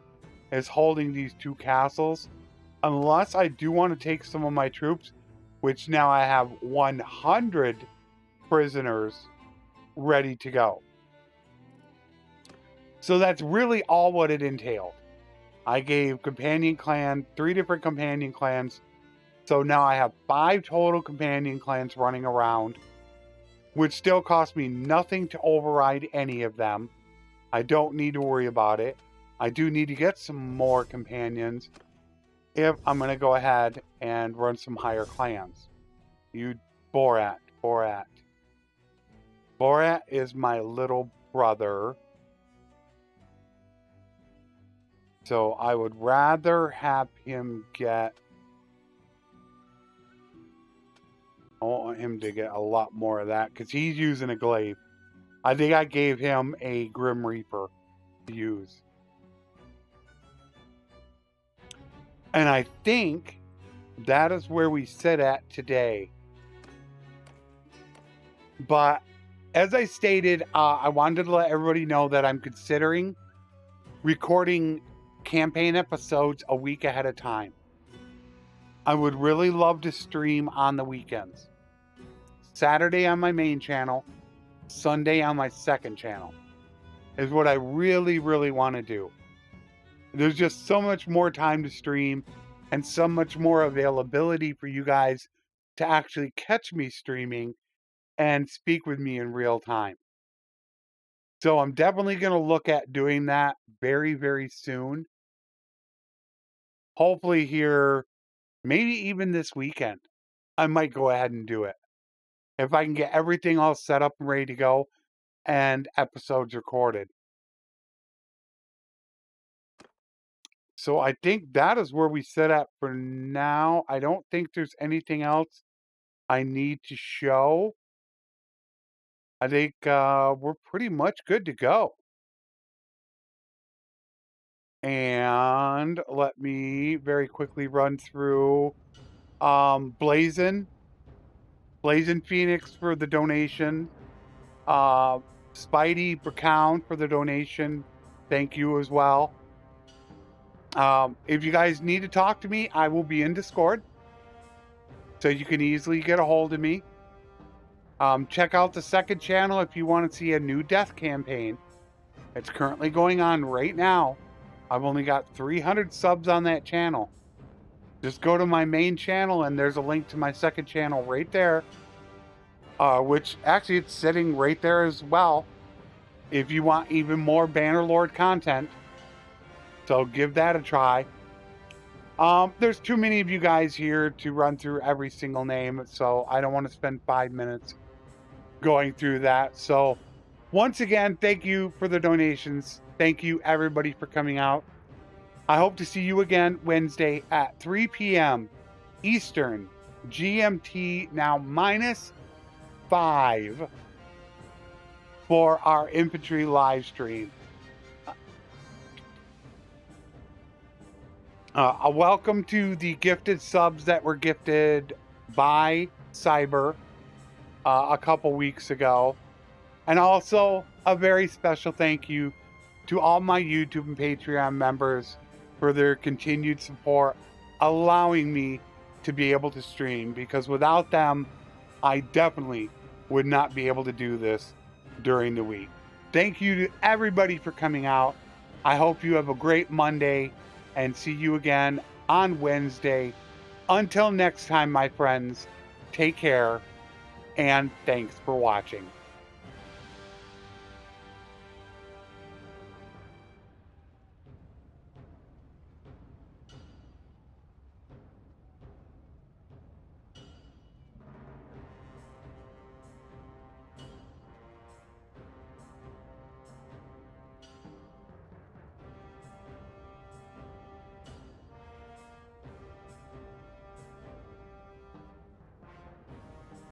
is holding these 2 castles. Unless I do want to take some of my troops, which now I have 100 prisoners ready to go. So that's really all what it entailed. I gave companion clan 3 different companion clans. So now I have 5 total companion clans running around, which still cost me nothing to override any of them. I don't need to worry about it. I do need to get some more companions if I'm going to go ahead and run some higher clans. You Borat is my little brother. So I would rather have him get... I want him to get a lot more of that because he's using a glaive. I think I gave him a Grim Reaper to use. And I think that is where we sit at today. But as I stated, I wanted to let everybody know that I'm considering recording campaign episodes a week ahead of time. I would really love to stream on the weekends. Saturday on my main channel, Sunday on my second channel is what I really, really want to do. There's just so much more time to stream and so much more availability for you guys to actually catch me streaming and speak with me in real time. So I'm definitely going to look at doing that very, very soon. Hopefully here, maybe even this weekend, I might go ahead and do it. If I can get everything all set up and ready to go and episodes recorded. So I think that is where we sit at for now. I don't think there's anything else I need to show. I think we're pretty much good to go. And let me very quickly run through Blazin Phoenix for the donation. Spidey Brown for the donation. Thank you as well. If you guys need to talk to me, I will be in Discord. So you can easily get a hold of me. Check out the second channel if you want to see a new death campaign. It's currently going on right now. I've only got 300 subs on that channel. just go to my main channel and there's a link to my second channel right there. Which actually it's sitting right there as well. If you want even more Bannerlord content. So give that a try. There's too many of you guys here to run through every single name, so I don't want to spend 5 minutes going through that. So once again, thank you for the donations. Thank you everybody for coming out. I hope to see you again Wednesday at 3 p.m. Eastern GMT, now -5, for our infantry live stream. A welcome to the gifted subs that were gifted by Cyber a couple weeks ago. And also a very special thank you to all my YouTube and Patreon members for their continued support, allowing me to be able to stream, because without them, I definitely would not be able to do this during the week. Thank you to everybody for coming out. I hope you have a great Monday and see you again on Wednesday. Until next time, my friends, take care and thanks for watching.